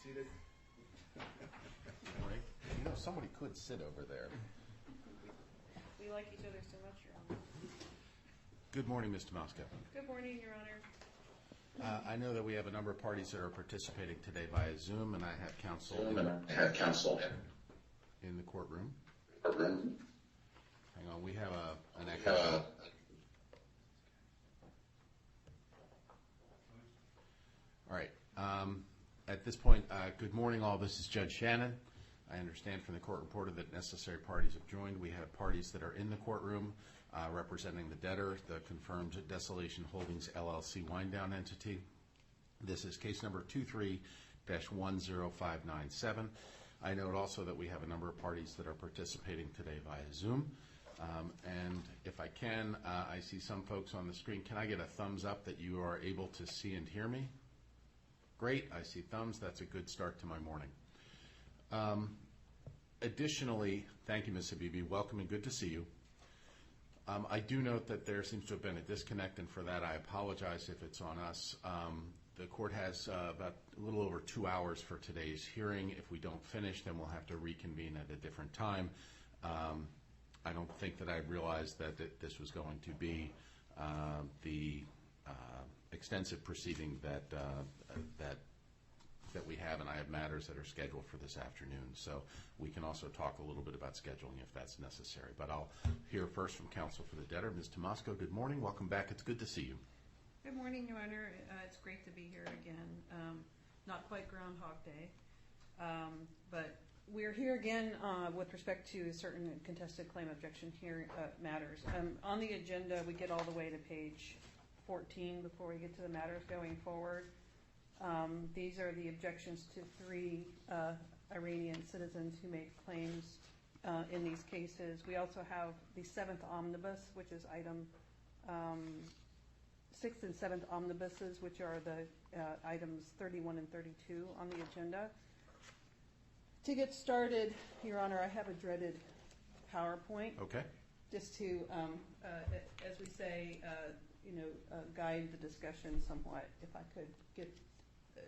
seated. Right. You know, somebody could sit over there. We like each other so much, Your Honor. Good morning, Mr. Moscow. Good morning, Your Honor. I know that we have a number of parties that are participating today via Zoom, and I have counsel in the courtroom. Hang on, we have an echo. All right. At this point, good morning, all. This is Judge Shannon. I understand from the court reporter that necessary parties have joined. We have parties that are in the courtroom representing the debtor, the confirmed Desolation Holdings LLC wind-down entity. This is case number 23-10597. I note also that we have a number of parties that are participating today via Zoom. And if I can, I see some folks on the screen. Can I get a thumbs up that you are able to see and hear me? Great, I see thumbs. That's a good start to my morning. Additionally, thank you, Ms. Habibi. Welcome and good to see you. I do note that there seems to have been a disconnect, and for that I apologize if it's on us. The court has about a little over 2 hours for today's hearing. If we don't finish, then we'll have to reconvene at a different time. I don't think that I realized that this was going to be the extensive proceeding that we have, and I have matters that are scheduled for this afternoon. So we can also talk a little bit about scheduling if that's necessary. But I'll hear first from counsel for the debtor, Ms. Tomasco. Good morning. Welcome back. It's good to see you. Good morning, Your Honor. It's great to be here again. Not quite Groundhog Day, but we're here again with respect to certain contested claim objection here matters. On the agenda, we get all the way to page 14 before we get to the matters going forward. These are the objections to 3 Iranian citizens who made claims in these cases. We also have the 7th omnibus, which is item 6th and 7th omnibuses, which are the items 31 and 32 on the agenda. To get started, Your Honor, I have a dreaded PowerPoint. Okay. Just to, as we say, guide the discussion somewhat. If I could get, I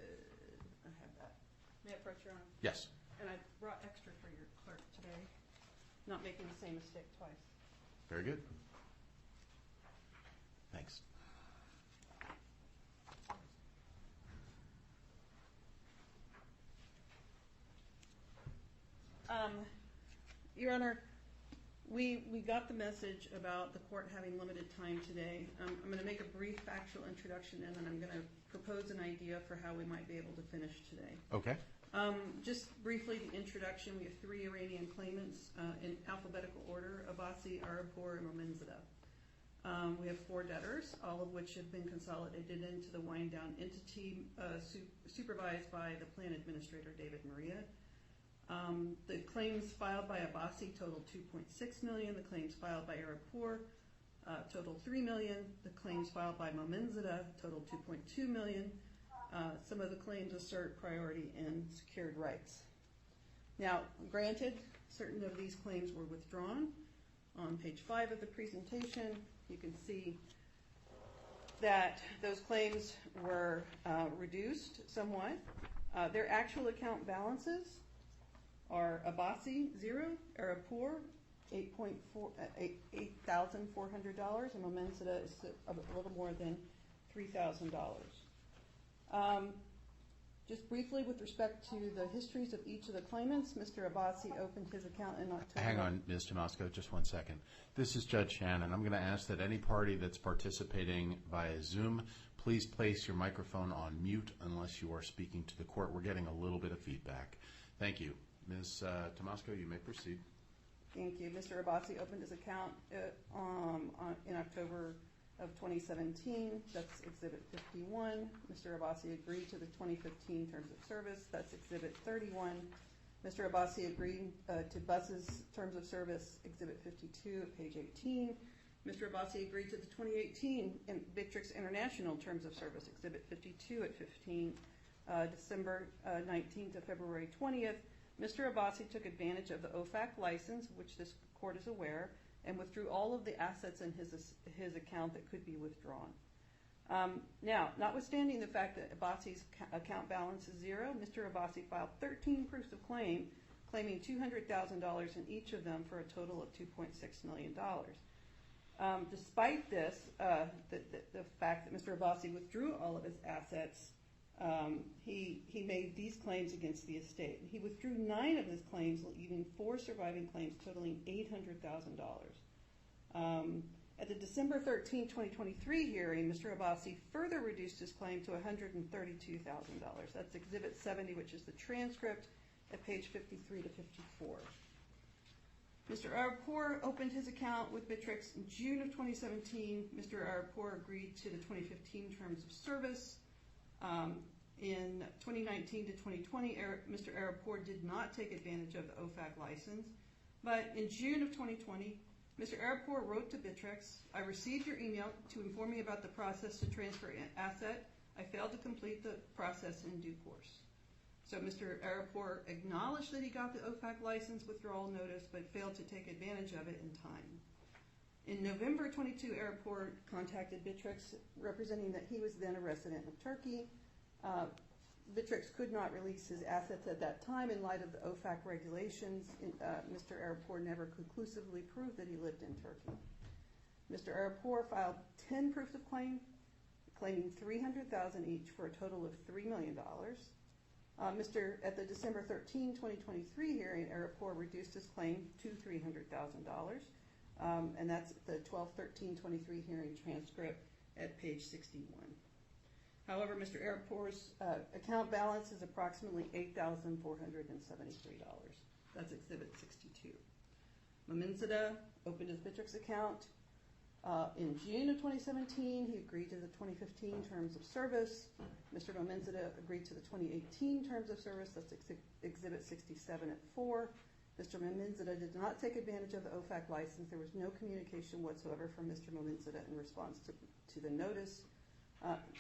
have that. May I approach, Your Honor? Yes. And I brought extra for your clerk today. Not making the same mistake twice. Very good. Thanks. Your Honor, we got the message about the court having limited time today. I'm going to make a brief factual introduction, and then I'm going to propose an idea for how we might be able to finish today. Okay. Just briefly, the introduction, we have 3 Iranian claimants in alphabetical order: Abbasi, Arabpour, and Momenzadeh. We have 4 debtors, all of which have been consolidated into the wind-down entity supervised by the plan administrator, David Maria. The claims filed by Abbasi totaled $2.6 million. The claims filed by Arabpour totaled $3 million. The claims filed by Momenzadeh totaled $2.2 million. Some of the claims assert priority and secured rights. Now, granted, certain of these claims were withdrawn. On page 5 of the presentation, you can see that those claims were reduced somewhat. Their actual account balances are Abbasi, 0, Arabpour, $8,400, and Momenzadeh is a little more than $3,000. Just briefly, with respect to the histories of each of the claimants, Mr. Abbasi opened his account in October. Hang on, Ms. Tomasco, just 1 second. This is Judge Shannon. I'm going to ask that any party that's participating via Zoom, please place your microphone on mute unless you are speaking to the court. We're getting a little bit of feedback. Thank you. Ms. Tomasco, you may proceed. Thank you. Mr. Abbasi opened his account in October of 2017. That's Exhibit 51. Mr. Abbasi agreed to the 2015 Terms of Service. That's Exhibit 31. Mr. Abbasi agreed to buses Terms of Service, Exhibit 52 at page 18. Mr. Abbasi agreed to the 2018 Bittrex International Terms of Service, Exhibit 52 at 15, December 19th to February 20th. Mr. Abbasi took advantage of the OFAC license, which this court is aware, and withdrew all of the assets in his account that could be withdrawn. Now, notwithstanding the fact that Abbasi's account balance is zero, Mr. Abbasi filed 13 proofs of claim, claiming $200,000 in each of them for a total of $2.6 million. Despite this, the fact that Mr. Abbasi withdrew all of his assets, he made these claims against the estate. He withdrew 9 of his claims, leaving 4 surviving claims totaling $800,000. At the December 13, 2023 hearing, Mr. Abbasi further reduced his claim to $132,000. That's Exhibit 70, which is the transcript at page 53 to 54. Mr. Arapour opened his account with Bittrex in June of 2017. Mr. Arapour agreed to the 2015 terms of service. In 2019 to 2020, Mr. Arapour did not take advantage of the OFAC license, but in June of 2020, Mr. Arapour wrote to Bittrex, "I received your email to inform me about the process to transfer an asset. I failed to complete the process in due course." So Mr. Arapour acknowledged that he got the OFAC license withdrawal notice, but failed to take advantage of it in time. In November 22, Arapour contacted Bittrex, representing that he was then a resident of Turkey. Bittrex could not release his assets at that time in light of the OFAC regulations. Mr. Arapour never conclusively proved that he lived in Turkey. Mr. Arapour filed 10 proofs of claim, claiming $300,000 each for a total of $3 million. At the December 13, 2023 hearing, Arapour reduced his claim to $300,000, and that's the 12/13/23 hearing transcript at page 61. However, Mr. Arapour's account balance is approximately $8,473. That's Exhibit 62. Mominzada opened his Bittrex account in June of 2017. He agreed to the 2015 terms of service. Mr. Mominzada agreed to the 2018 terms of service. That's Exhibit 67 at 4. Mr. Mominzada did not take advantage of the OFAC license. There was no communication whatsoever from Mr. Mominzada in response to the notice.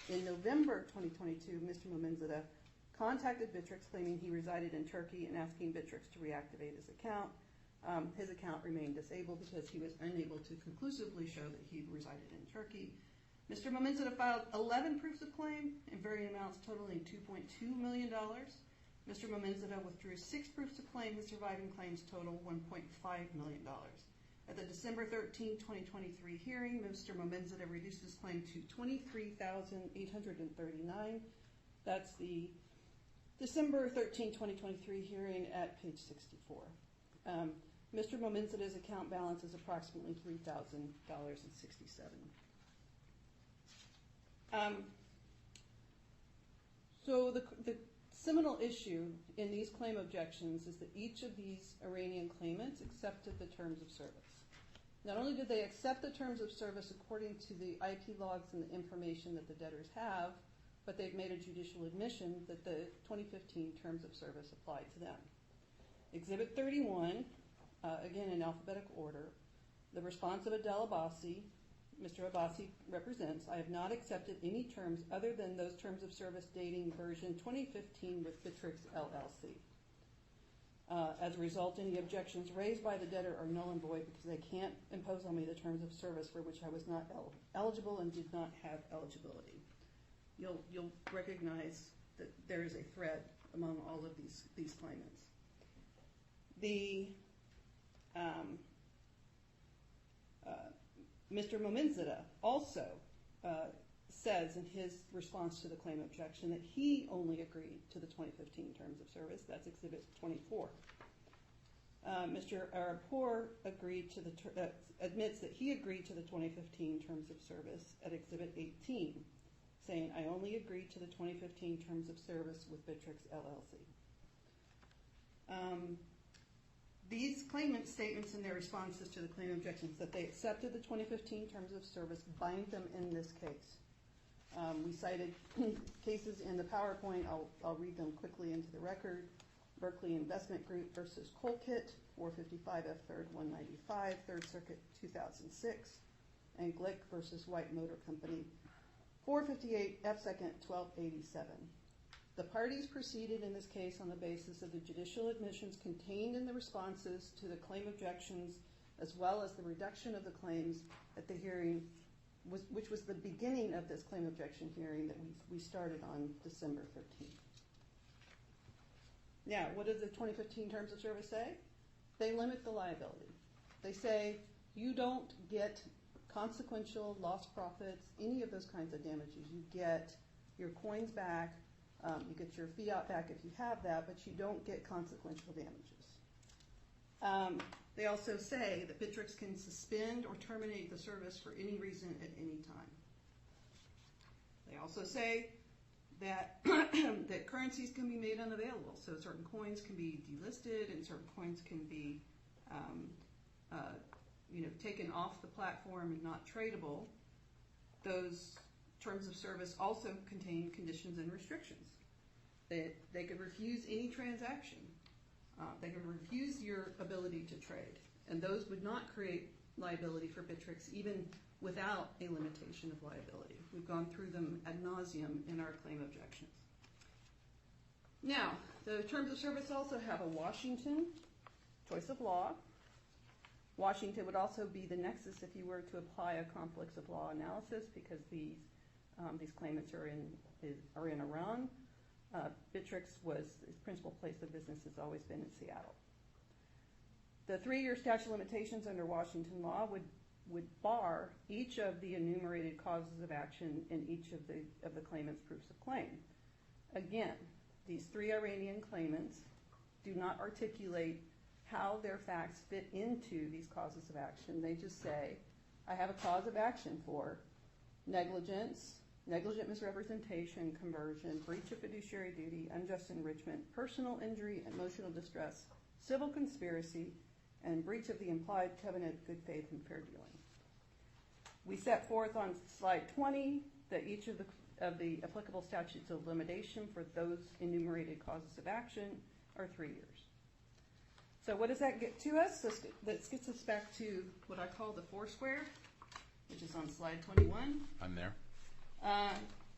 In November 2022, Mr. Mominzada contacted Bittrex claiming he resided in Turkey and asking Bittrex to reactivate his account. His account remained disabled because he was unable to conclusively show that he resided in Turkey. Mr. Mominzada filed 11 proofs of claim in varying amounts totaling $2.2 million. Mr. Mominzada withdrew 6 proofs of claim. The surviving claims total $1.5 million. At the December 13, 2023 hearing, Mr. Mominzada reduced his claim to $23,839. That's the December 13, 2023 hearing at page 64. Mr. Mominzada's account balance is approximately $3,000.67. So the seminal issue in these claim objections is that each of these Iranian claimants accepted the terms of service. Not only did they accept the terms of service according to the IP logs and the information that the debtors have, but they've made a judicial admission that the 2015 terms of service applied to them. Exhibit 31, again in alphabetical order, the response of Adel Abbasi, Mr. Abbasi represents, "I have not accepted any terms other than those terms of service dating version 2015 with Bittrex LLC. As a result, any objections raised by the debtor are null and void because they can't impose on me the terms of service for which I was not eligible and did not have eligibility." You'll recognize that there is a thread among all of these claimants. Mr. Mominzada also says in his response to the claim objection that he only agreed to the 2015 terms of service. That's Exhibit 24. Mr. Arapour admits that he agreed to the 2015 terms of service at Exhibit 18, saying, "I only agreed to the 2015 terms of service with Bittrex LLC." These claimant statements in their responses to the claim objections that they accepted the 2015 terms of service bind them in this case. We cited cases in the PowerPoint. I'll read them quickly into the record. Berkeley Investment Group versus Colkit, 455 F. 3rd, 195, 3rd Circuit, 2006. And Glick versus White Motor Company, 458 F. 2nd, 1287. The parties proceeded in this case on the basis of the judicial admissions contained in the responses to the claim objections, as well as the reduction of the claims at the hearing which was the beginning of this claim objection hearing that we started on December 13th. Now, what do the 2015 terms of service say? They limit the liability. They say you don't get consequential lost profits, any of those kinds of damages. You get your coins back, you get your fiat back if you have that, but you don't get consequential damages. They also say that Bittrex can suspend or terminate the service for any reason at any time. They also say that that currencies can be made unavailable. So certain coins can be delisted and certain coins can be taken off the platform and not tradable. Those terms of service also contain conditions and restrictions. They could refuse any transaction. They could refuse your ability to trade. And those would not create liability for Bittrex even without a limitation of liability. We've gone through them ad nauseum in our claim objections. Now, the terms of service also have a Washington choice of law. Washington would also be the nexus if you were to apply a conflicts of law analysis because these claimants are in Iran. Bittrex its principal place of business has always been in Seattle. The 3-year statute of limitations under Washington law would bar each of the enumerated causes of action in each of the claimant's proofs of claim. Again, these 3 Iranian claimants do not articulate how their facts fit into these causes of action. They just say, I have a cause of action for negligence, negligent misrepresentation, conversion, breach of fiduciary duty, unjust enrichment, personal injury, emotional distress, civil conspiracy, and breach of the implied covenant of good faith and fair dealing. We set forth on slide 20 that each of the applicable statutes of limitation for those enumerated causes of action are 3 years. So what does that get to us? That gets us back to what I call the 4 square, which is on slide 21. I'm there.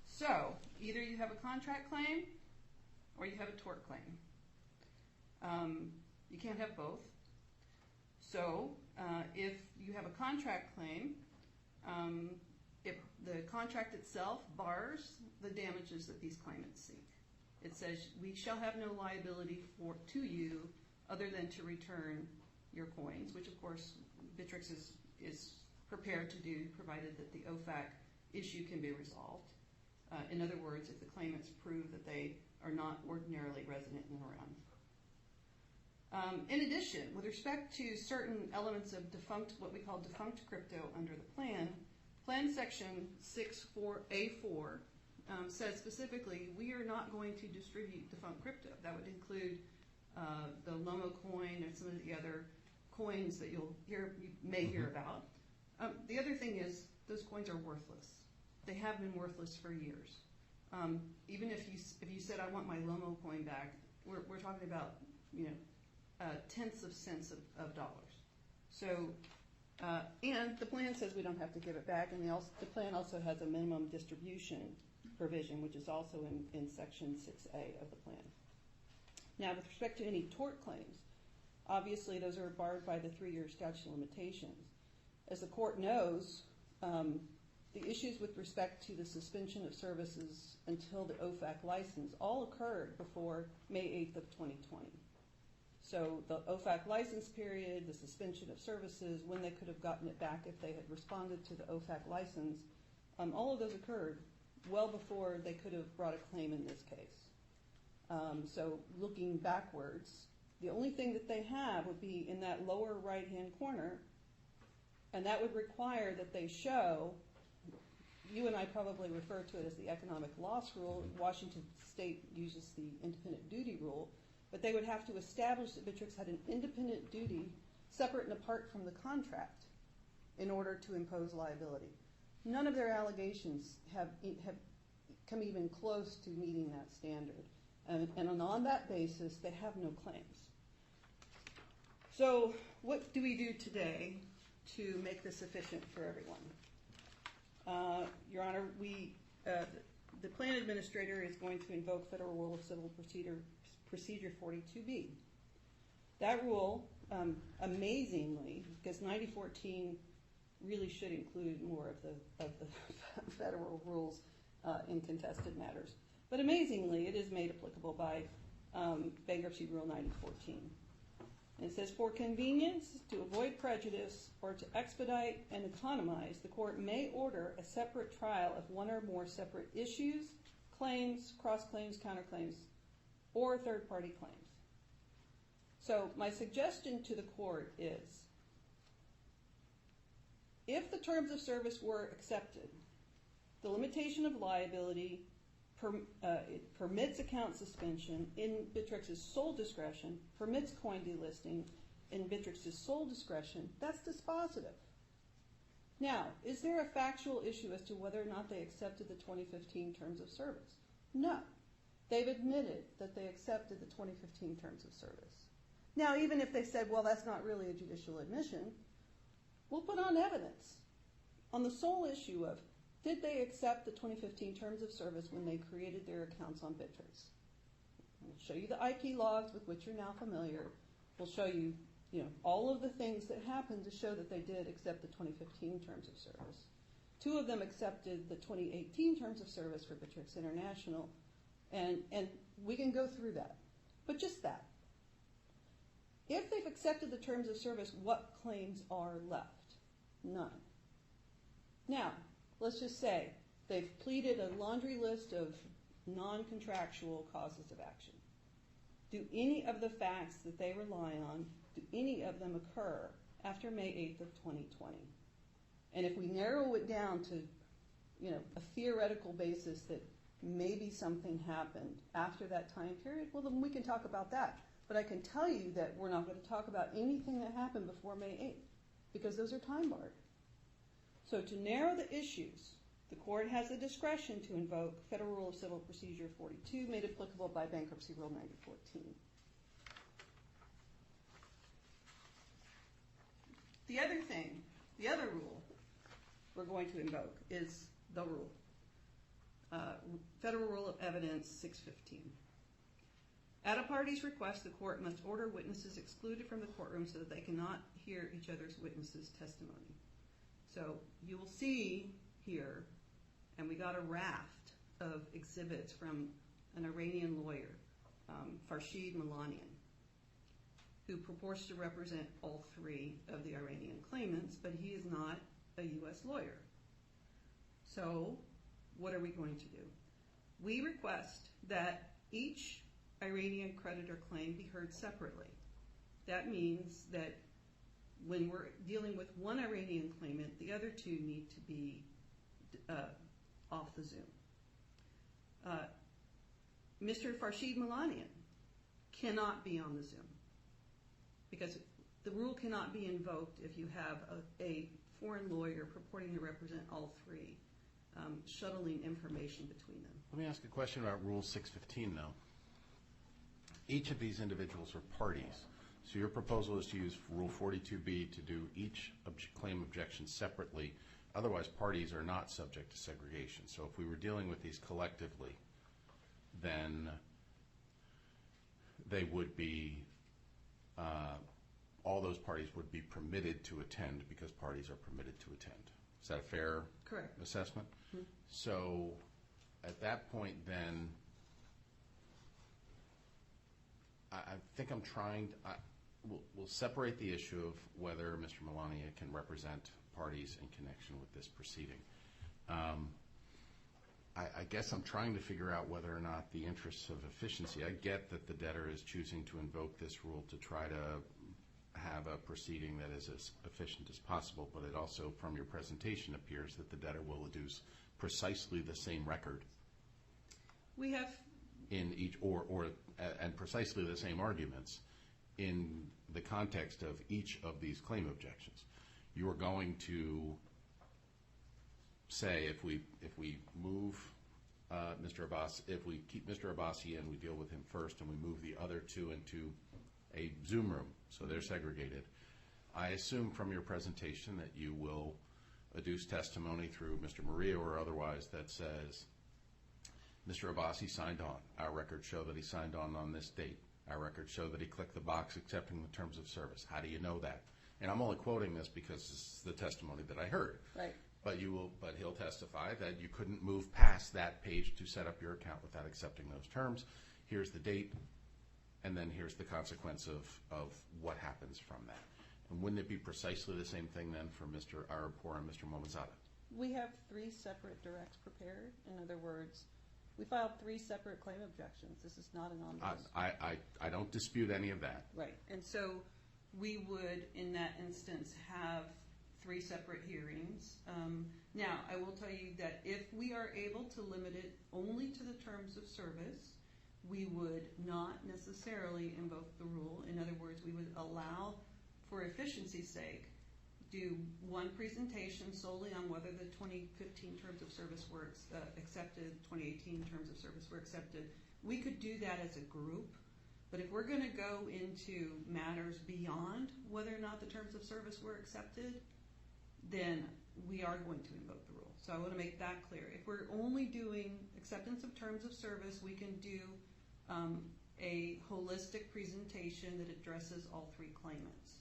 So either you have a contract claim or you have a tort claim. You can't have both. So if you have a contract claim, if the contract itself bars the damages that these claimants seek. It says we shall have no liability to you other than to return your coins, which of course Bittrex is prepared to do provided that the OFAC issue can be resolved. In other words, if the claimants prove that they are not ordinarily resident in Iran. In addition, with respect to certain elements of what we call defunct crypto under the plan section 64A4 says specifically we are not going to distribute defunct crypto. That would include the Lomo coin and some of the other coins that you may hear about. The other thing is those coins are worthless. They have been worthless for years. Even if you said I want my Lomo coin back, we're talking about tenths of cents of dollars. So and the plan says we don't have to give it back, and the plan also has a minimum distribution provision, which is also in section 6A of the plan. Now, with respect to any tort claims, obviously those are barred by the 3-year statute of limitations. As the court knows, the issues with respect to the suspension of services until the OFAC license all occurred before May 8th of 2020. So the OFAC license period, the suspension of services, when they could have gotten it back if they had responded to the OFAC license, all of those occurred well before they could have brought a claim in this case. So looking backwards, the only thing that they have would be in that lower right-hand corner, and that would require that they show, you and I probably refer to it as the economic loss rule. Washington State uses the independent duty rule, but they would have to establish that Bittrex had an independent duty separate and apart from the contract in order to impose liability. None of their allegations have come even close to meeting that standard. And on that basis, they have no claims. So what do we do today to make this efficient for everyone? Your Honor, the plan administrator is going to invoke Federal Rule of Civil Procedure 42B. That rule, amazingly, because 9014 really should include more of the federal rules in contested matters. But amazingly, it is made applicable by Bankruptcy Rule 9014. And it says, for convenience, to avoid prejudice, or to expedite and economize, the court may order a separate trial of one or more separate issues, claims, cross-claims, counterclaims, or third-party claims. So my suggestion to the court is, if the terms of service were accepted, the limitation of liability it permits account suspension in Bittrex's sole discretion, permits coin delisting in Bittrex's sole discretion. That's dispositive. Now, is there a factual issue as to whether or not they accepted the 2015 terms of service? No. They've admitted that they accepted the 2015 terms of service. Now, even if they said, well, that's not really a judicial admission, we'll put on evidence on the sole issue of, did they accept the 2015 terms of service when they created their accounts on Bittrex? We'll show you the IP logs with which you're now familiar. We'll show you, all of the things that happened to show that they did accept the 2015 terms of service. 2 of them accepted the 2018 terms of service for Bittrex International, and we can go through that. But just that. If they've accepted the terms of service, what claims are left? None. Now, let's just say they've pleaded a laundry list of non-contractual causes of action. Do any of the facts that they rely on, do any of them occur after May 8th of 2020? And if we narrow it down to, a theoretical basis that maybe something happened after that time period, well, then we can talk about that. But I can tell you that we're not going to talk about anything that happened before May 8th, because those are time barred. So to narrow the issues, the court has the discretion to invoke Federal Rule of Civil Procedure 42, made applicable by Bankruptcy Rule 9014. The other rule we're going to invoke is the rule. Federal Rule of Evidence 615. At a party's request, the court must order witnesses excluded from the courtroom so that they cannot hear each other's witnesses' testimony. So you will see here, and we got a raft of exhibits from an Iranian lawyer, Farshid Malanian, who purports to represent all 3 of the Iranian claimants, but he is not a U.S. lawyer. So what are we going to do? We request that each Iranian creditor claim be heard separately. That means that when we're dealing with one Iranian claimant, the other 2 need to be off the Zoom. Mr. Farshid Malanian cannot be on the Zoom, because the rule cannot be invoked if you have a foreign lawyer purporting to represent all 3, shuttling information between them. Let me ask a question about Rule 615, though. Each of these individuals are parties. So your proposal is to use Rule 42B to do each claim objection separately. Otherwise, parties are not subject to segregation. So if we were dealing with these collectively, then they would be, all those parties would be permitted to attend because parties are permitted to attend. Is that a fair Correct. Assessment? Mm-hmm. So at that point, then, I think I'm trying to, we'll separate the issue of whether Mr. Melania can represent parties in connection with this proceeding. I guess I'm trying to figure out whether or not the interests of efficiency, I get that the debtor is choosing to invoke this rule to try to have a proceeding that is as efficient as possible, but it also, from your presentation, appears that the debtor will adduce precisely the same record. We have in each, and precisely the same arguments in the context of each of these claim objections. You are going to say, if we move Mr. Abbas, if we keep Mr. Abbasi in, we deal with him first, and we move the other 2 into a Zoom room, so they're segregated. I assume from your presentation that you will adduce testimony through Mr. Murillo or otherwise that says, Mr. Abbasi signed on. Our records show that he signed on this date. Our records show that he clicked the box accepting the terms of service. How do you know that? and I'm only quoting this because it's the testimony that I heard. Right. But he'll testify that you couldn't move past that page to set up your account without accepting those terms. Here's the date, and then here's the consequence of what happens from that. And wouldn't it be precisely the same thing then for Mr. Arapur and Mr. Momazada? We have 3 separate directs prepared. In other words, we filed 3 separate claim objections. This is not an omnibus. I don't dispute any of that. Right. And so we would, in that instance, have 3 separate hearings. Now, I will tell you that if we are able to limit it only to the terms of service, we would not necessarily invoke the rule. In other words, we would allow, for efficiency's sake, do one presentation solely on whether the 2015 terms of service were accepted, 2018 terms of service were accepted. We could do that as a group, but if we're going to go into matters beyond whether or not the terms of service were accepted, then we are going to invoke the rule. So I want to make that clear. If we're only doing acceptance of terms of service, we can do a holistic presentation that addresses all 3 claimants,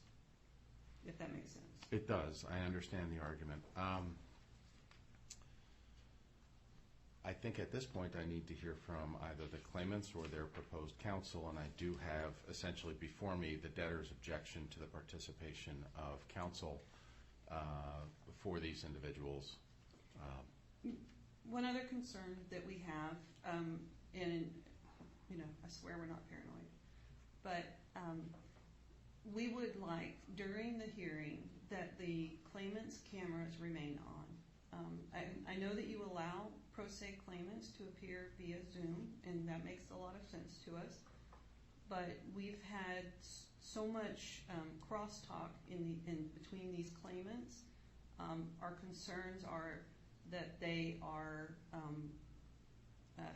if that makes sense. It does. I understand the argument. I think at this point I need to hear from either the claimants or their proposed counsel, and I do have essentially before me the debtor's objection to the participation of counsel for these individuals. One other concern that we have, and I swear we're not paranoid, but we would like during the hearing that the claimants' cameras remain on. I know that you allow pro se claimants to appear via Zoom, and that makes a lot of sense to us, but we've had so much crosstalk in between these claimants. Our concerns are that they are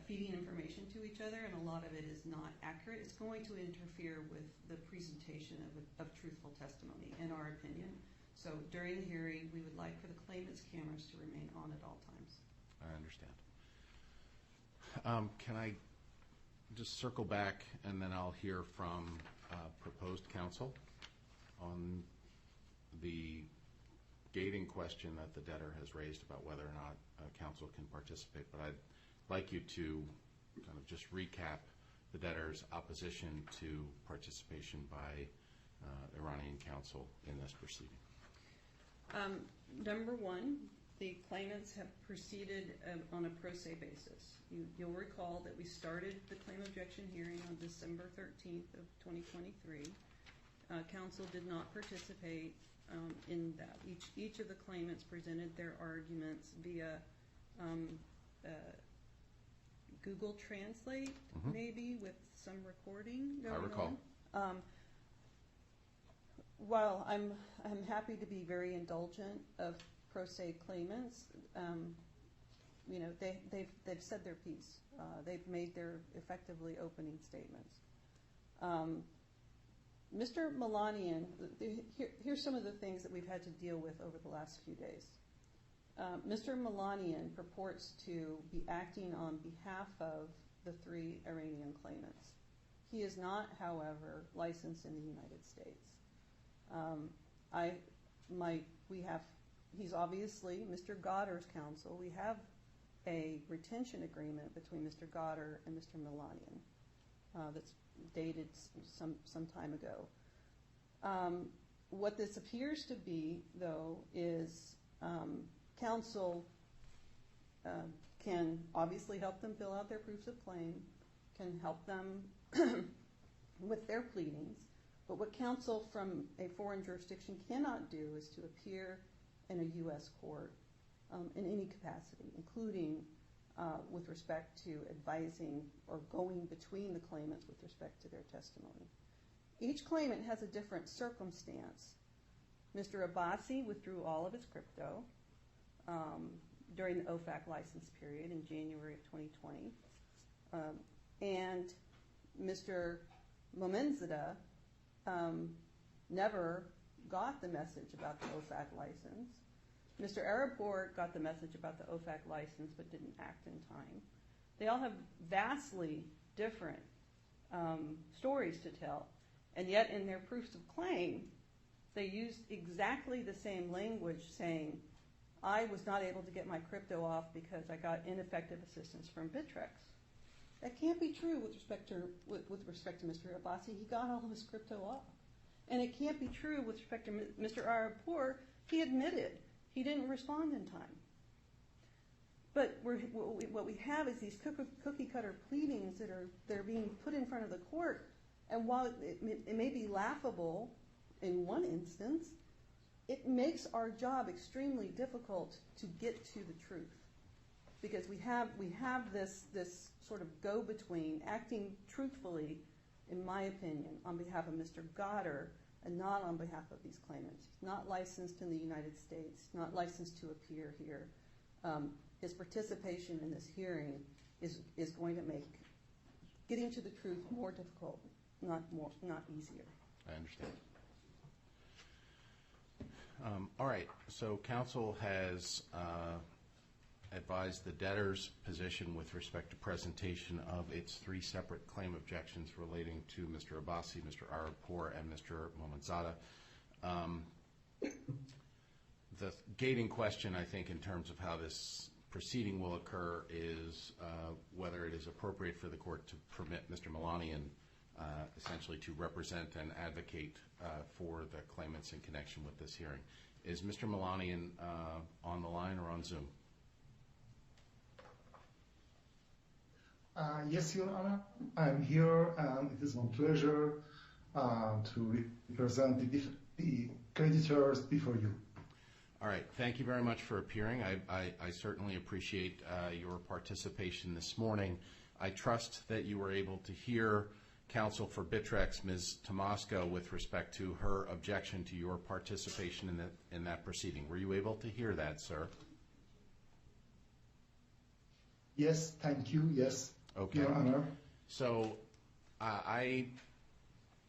feeding information to each other, and a lot of it is not accurate. It's going to interfere with the presentation of truthful testimony, in our opinion. So during the hearing, we would like for the claimants' cameras to remain on at all times. I understand. Can I just circle back, and then I'll hear from proposed counsel on the gating question that the debtor has raised about whether or not counsel can participate. But I'd like you to kind of just recap the debtor's opposition to participation by Iranian counsel in this proceeding. Number 1, the claimants have proceeded on a pro se basis. You'll recall that we started the claim objection hearing on December 13th of 2023. Counsel did not participate in that. Each of the claimants presented their arguments via Google Translate, maybe with some recording going on. I recall. While I'm happy to be very indulgent of pro se claimants, they've said their piece. They've made their effectively opening statements. Mr. Melanian, here's some of the things that we've had to deal with over the last few days. Mr. Melanian purports to be acting on behalf of the 3 Iranian claimants. He is not, however, licensed in the United States. He's obviously Mr. Goddard's counsel. We have a retention agreement between Mr. Goddard and Mr. Melanian that's dated some time ago. What this appears to be, though, is counsel can obviously help them fill out their proofs of claim, can help them with their pleadings, but what counsel from a foreign jurisdiction cannot do is to appear in a U.S. court in any capacity, including with respect to advising or going between the claimants with respect to their testimony. Each claimant has a different circumstance. Mr. Abbasi withdrew all of his crypto during the OFAC license period in January of 2020. And Mr. Momenzada never got the message about the OFAC license. Mr. Araport got the message about the OFAC license but didn't act in time. They all have vastly different stories to tell, and yet in their proofs of claim, They used exactly the same language saying, I was not able to get my crypto off because I got ineffective assistance from Bittrex. That can't be true with respect to Mr. Abbasi. He got all of his crypto off. And it can't be true with respect to Mr. Arapur. He admitted he didn't respond in time. But what we have is these cookie-cutter pleadings that are being put in front of the court. And while it may be laughable in one instance, it makes our job extremely difficult to get to the truth. Because we have this sort of go-between acting truthfully, in my opinion, on behalf of Mr. Goddard and not on behalf of these claimants. He's not licensed in the United States, not licensed to appear here. His participation in this hearing is going to make getting to the truth more difficult, not easier. I understand. All right. So counsel has advised the debtor's position with respect to presentation of its 3 separate claim objections relating to Mr. Abbasi, Mr. Arapur, and Mr. Momanzada. The gating question, I think, in terms of how this proceeding will occur is whether it is appropriate for the court to permit Mr. Malanian essentially to represent and advocate for the claimants in connection with this hearing. Is Mr. Malanian on the line or on Zoom? Yes, Your Honor. I'm here, and it is my pleasure to represent the creditors before you. All right. Thank you very much for appearing. I certainly appreciate your participation this morning. I trust that you were able to hear counsel for Bittrex, Ms. Tomasco, with respect to her objection to your participation in that proceeding. Were you able to hear that, sir? Yes, thank you. Yes, okay. Your Honor. So I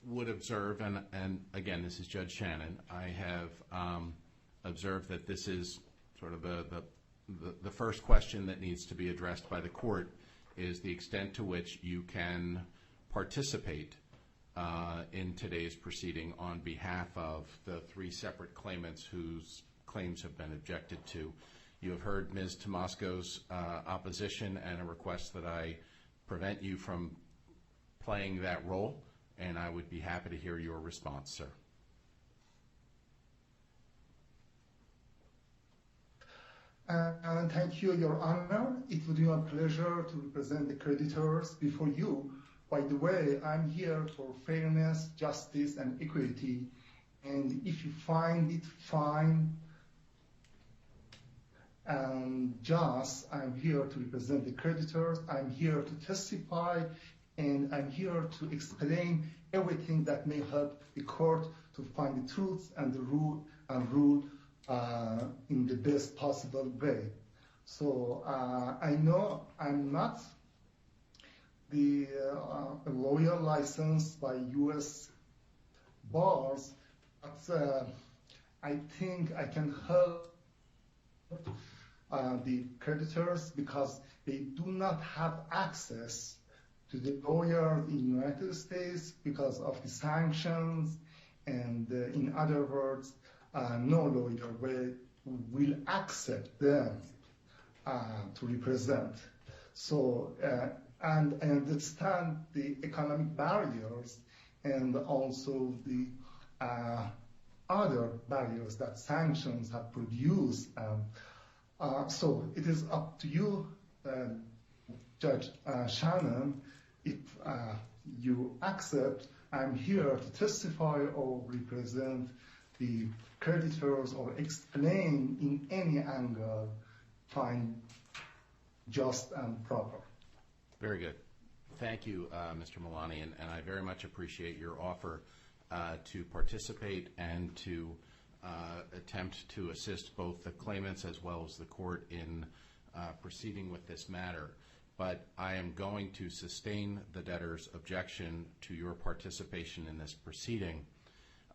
would observe, and again, this is Judge Shannon, I have observed that this is sort of the first question that needs to be addressed by the court is the extent to which you can participate in today's proceeding on behalf of the 3 separate claimants whose claims have been objected to. You have heard Ms. Tomasco's opposition and a request that I prevent you from playing that role, and I would be happy to hear your response, sir. Thank you, Your Honor. It would be my pleasure to represent the creditors before you. By the way, I'm here for fairness, justice, and equity. And if you find it fine and just, I'm here to represent the creditors. I'm here to testify, and I'm here to explain everything that may help the court to find the truth and the rule in the best possible way. So I know I'm not the lawyer licensed by U.S. bars, but I think I can help the creditors because they do not have access to the lawyer in the United States because of the sanctions, and in other words, no lawyer will accept them to represent. So, and I understand the economic barriers and also the other barriers that sanctions have produced. So it is up to you, Judge Shannon, if you accept. I'm here to testify or represent the creditors or explain in any angle, find just and proper. Very good. Thank you, Mr. Malani, and I very much appreciate your offer to participate and to attempt to assist both the claimants as well as the court in proceeding with this matter. But I am going to sustain the debtor's objection to your participation in this proceeding.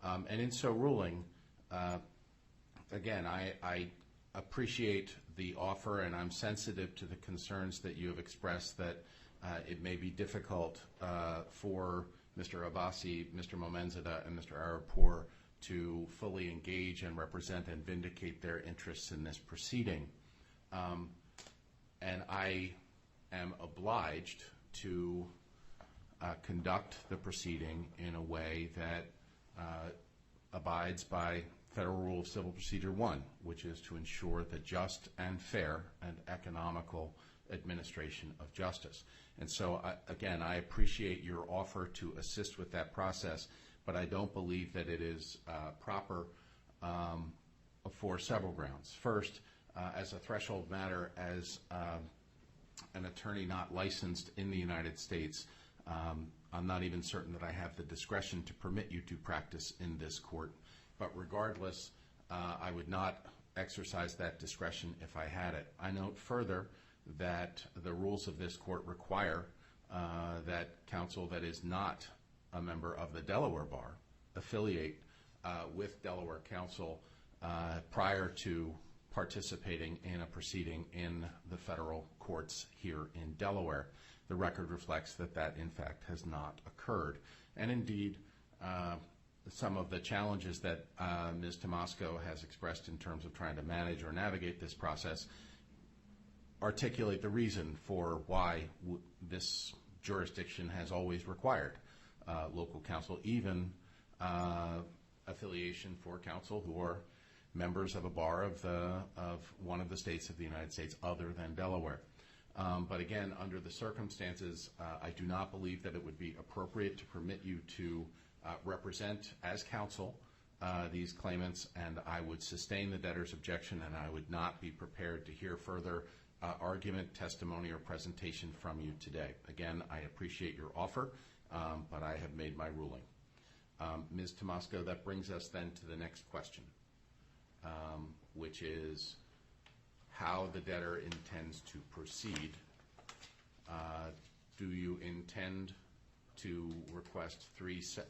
And in so ruling, again, I appreciate the offer, and I'm sensitive to the concerns that you have expressed that it may be difficult for Mr. Abbasi, Mr. Momanzada, and Mr. Arapur to fully engage and represent and vindicate their interests in this proceeding. And I am obliged to conduct the proceeding in a way that abides by Federal Rule of Civil Procedure 1, which is to ensure the just and fair and economical administration of justice. And so, again, I appreciate your offer to assist with that process, but I don't believe that it is proper for several grounds. First, as a threshold matter, as an attorney not licensed in the United States, I'm not even certain that I have the discretion to permit you to practice in this court. But regardless, I would not exercise that discretion if I had it. I note further that the rules of this court require that counsel that is not a member of the Delaware Bar affiliate with Delaware counsel prior to participating in a proceeding in the federal courts here in Delaware. The record reflects that that, in fact, has not occurred. And indeed, some of the challenges that Ms. Tomasco has expressed in terms of trying to manage or navigate this process articulate the reason for why this jurisdiction has always required local counsel, even affiliation for counsel who are members of a bar of one of the states of the United States other than Delaware. But again, under the circumstances, I do not believe that it would be appropriate to permit you to represent as counsel these claimants, and I would sustain the debtor's objection, and I would not be prepared to hear further argument, testimony, or presentation from you today. Again, I appreciate your offer, but I have made my ruling. Ms. Tomasco, that brings us then to the next question, which is how the debtor intends to proceed. Do you intend to request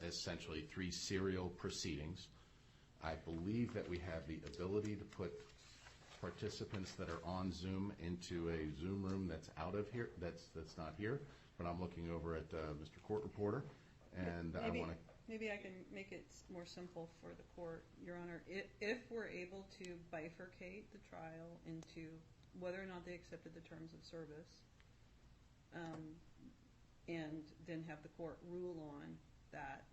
essentially three serial proceedings? I believe that we have the ability to put participants that are on Zoom into a Zoom room that's out of here, that's not here, but I'm looking over at Mr. Court Reporter, and I want to... Maybe I can make it more simple for the court, Your Honor. If we're able to bifurcate the trial into whether or not they accepted the terms of service, and then have the court rule on that,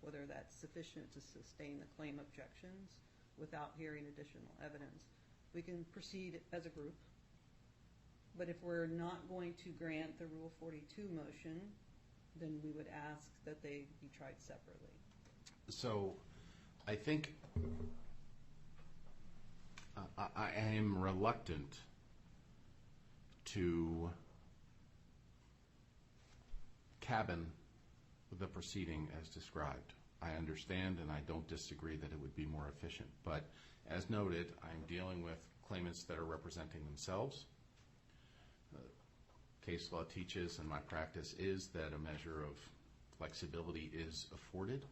whether that's sufficient to sustain the claim objections without hearing additional evidence, we can proceed as a group. But if we're not going to grant the Rule 42 motion, then we would ask that they be tried separately. So I think I am reluctant to cabin the proceeding as described. I understand and I don't disagree that it would be more efficient, but as noted, I'm dealing with claimants that are representing themselves. Case law teaches, and my practice is, that a measure of flexibility is afforded,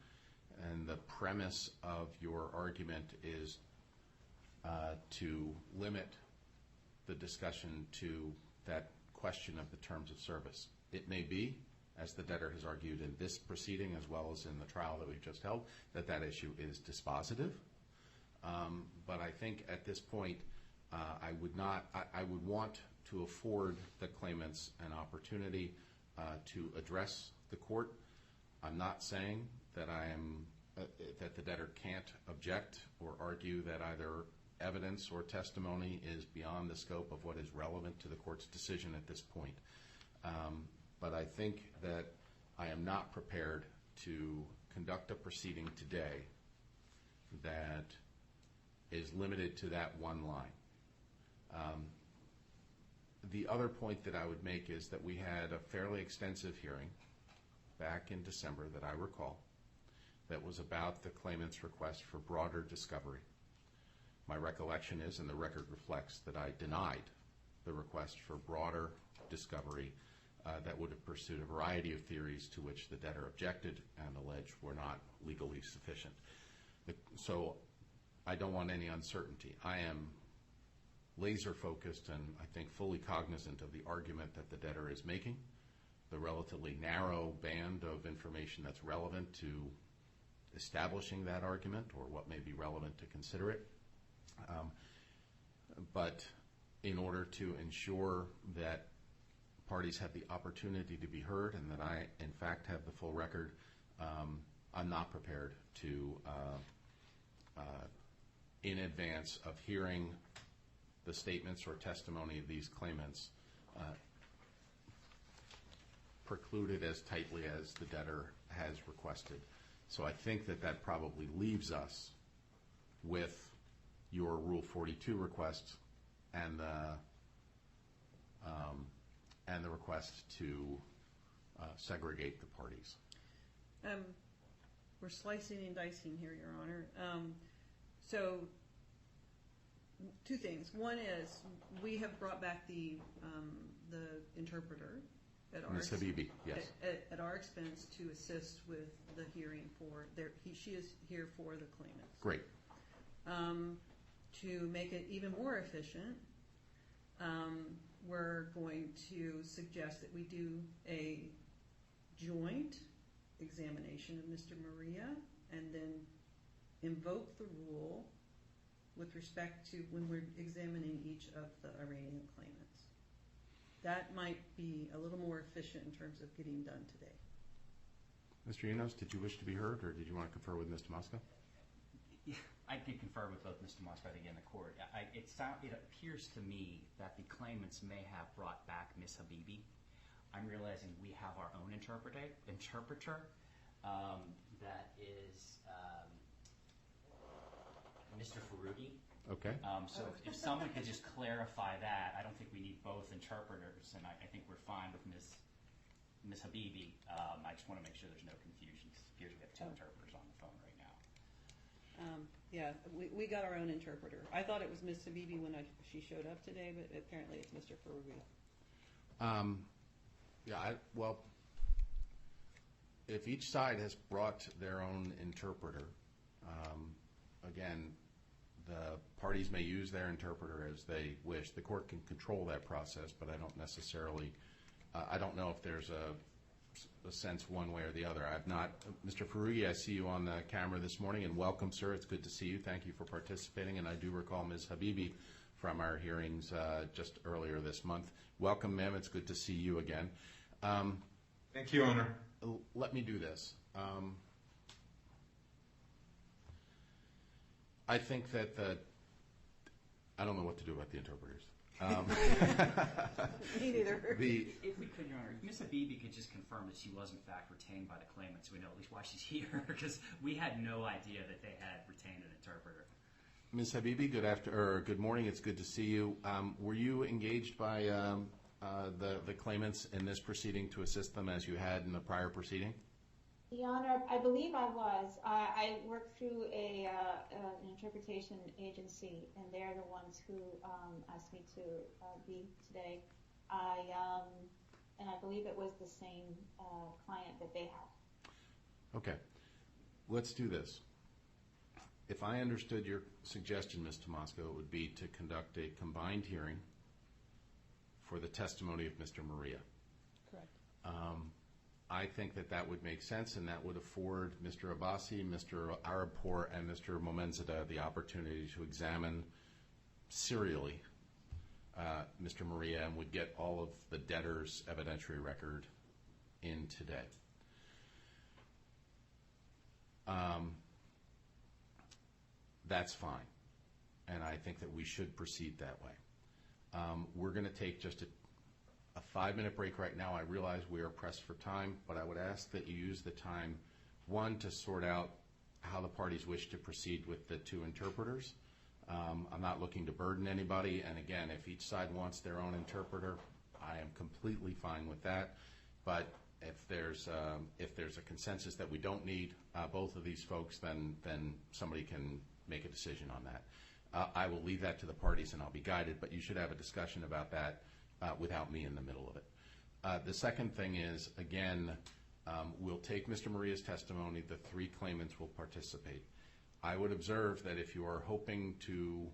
and the premise of your argument is to limit the discussion to that question of the terms of service. It may be, as the debtor has argued in this proceeding as well as in the trial that we've just held, that that issue is dispositive. But I think at this point I would want to afford the claimants an opportunity to address the court. I'm not saying that that the debtor can't object or argue that either evidence or testimony is beyond the scope of what is relevant to the court's decision at this point. But I think that I am not prepared to conduct a proceeding today that is limited to that one line. The other point that I would make is that we had a fairly extensive hearing back in December that I recall that was about the claimant's request for broader discovery. My recollection is, and the record reflects, that I denied the request for broader discovery that would have pursued a variety of theories to which the debtor objected and alleged were not legally sufficient. So I don't want any uncertainty. I am laser focused and I think fully cognizant of the argument that the debtor is making, the relatively narrow band of information that's relevant to establishing that argument or what may be relevant to consider it. But in order to ensure that parties have the opportunity to be heard and that I, in fact, have the full record, I'm not prepared to, in advance of hearing the statements or testimony of these claimants, preclude it as tightly as the debtor has requested. So I think that that probably leaves us with your Rule 42 request and the request to segregate the parties. We're slicing and dicing here, Your Honor. So, two things. One is we have brought back the interpreter at our Ms. Habibi, yes. At our expense to assist with the hearing for she is here for the claimants. Great. To make it even more efficient, we're going to suggest that we do a joint examination of Mr. Maria and then invoke the rule with respect to when we're examining each of the Iranian claimants. That might be a little more efficient in terms of getting done today. Mr. Enos, did you wish to be heard or did you want to confer with Mr. Moscow? I did confer with both Mr. Moscow and the court. It appears to me that the claimants may have brought back Ms. Habibi. I'm realizing we have our own interpreter that is Mr. Faruqi. Okay. So if someone could just clarify that, I don't think we need both interpreters, and I think we're fine with Ms. Habibi. I just want to make sure there's no confusion. It appears we have two interpreters on the phone right now. Yeah, we got our own interpreter. I thought it was Ms. Habibi when she showed up today, but apparently it's Mr. Faruqi. Well, if each side has brought their own interpreter, again, the parties may use their interpreter as they wish. The court can control that process, but I don't necessarily, I don't know if there's a sense one way or the other. I've not, Mr. Faruqi, I see you on the camera this morning, and welcome, sir. It's good to see you. Thank you for participating, and I do recall Ms. Habibi from our hearings just earlier this month. Welcome, ma'am. It's good to see you again. Thank you, Honor. Let me do this. I think that I don't know what to do about the interpreters. Me neither. If we could, Your Honor, Ms. Habibi could just confirm that she was in fact retained by the claimant, so we know at least why she's here, because we had no idea that they had retained an interpreter. Ms. Habibi, good morning. It's good to see you. Were you engaged by the claimants in this proceeding to assist them as you had in the prior proceeding? Your Honor, I believe I was. I work through an interpretation agency, and they're the ones who asked me to be today. And I believe it was the same client that they had. Okay. Let's do this. If I understood your suggestion, Ms. Tomasco, it would be to conduct a combined hearing for the testimony of Mr. Maria. Correct. I think that would make sense, and that would afford Mr. Abbasi, Mr. Arabpour, and Mr. Momenzada the opportunity to examine serially Mr. Maria and would get all of the debtor's evidentiary record in today. That's fine, and I think that we should proceed that way. We're going to take just a 5-minute break right now. I realize we are pressed for time, but I would ask that you use the time, one, to sort out how the parties wish to proceed with the two interpreters. I'm not looking to burden anybody, and again, if each side wants their own interpreter, I am completely fine with that. But if there's a consensus that we don't need both of these folks, then somebody can make a decision on that. I will leave that to the parties, and I'll be guided, but you should have a discussion about that without me in the middle of it. The second thing is, again, we'll take Mr. Maria's testimony. The 3 claimants will participate. I would observe that if you are hoping to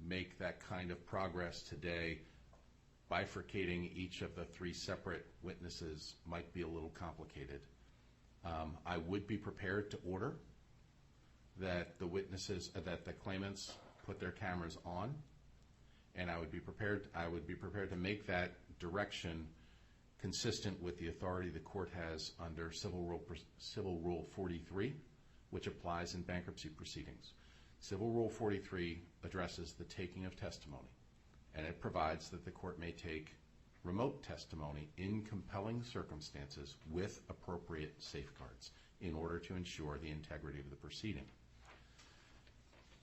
make that kind of progress today, bifurcating each of the 3 separate witnesses might be a little complicated. I would be prepared to order that the witnesses, that the claimants put their cameras on, and I would be prepared to make that direction consistent with the authority the court has under Civil Rule 43, which applies in bankruptcy proceedings. Civil Rule 43 addresses the taking of testimony, and it provides that the court may take remote testimony in compelling circumstances with appropriate safeguards in order to ensure the integrity of the proceeding.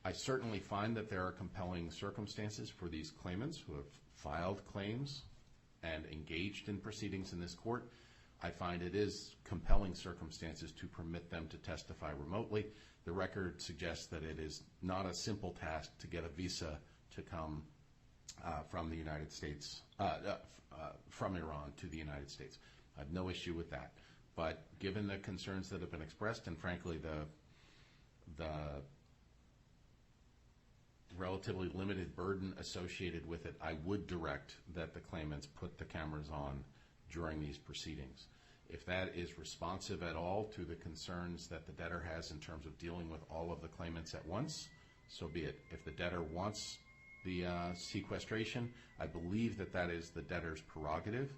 I certainly find that there are compelling circumstances for these claimants who have filed claims and engaged in proceedings in this court. I find it is compelling circumstances to permit them to testify remotely. The record suggests that it is not a simple task to get a visa to come from the United States, from Iran to the United States. I have no issue with that. But given the concerns that have been expressed, and frankly the relatively limited burden associated with it, I would direct that the claimants put the cameras on during these proceedings. If that is responsive at all to the concerns that the debtor has in terms of dealing with all of the claimants at once, so be it. If the debtor wants the sequestration, I believe that that is the debtor's prerogative,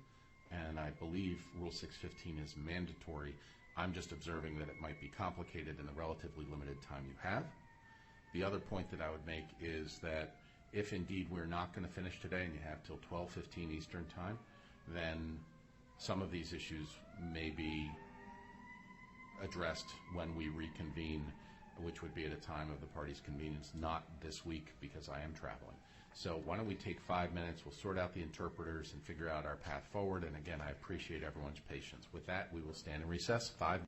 and I believe Rule 615 is mandatory. I'm just observing that it might be complicated in the relatively limited time you have. The other point that I would make is that if indeed we're not going to finish today and you have till 12:15 Eastern Time, then some of these issues may be addressed when we reconvene, which would be at a time of the party's convenience, not this week because I am traveling. So why don't we take 5 minutes, we'll sort out the interpreters and figure out our path forward, and again, I appreciate everyone's patience. With that, we will stand in recess. 5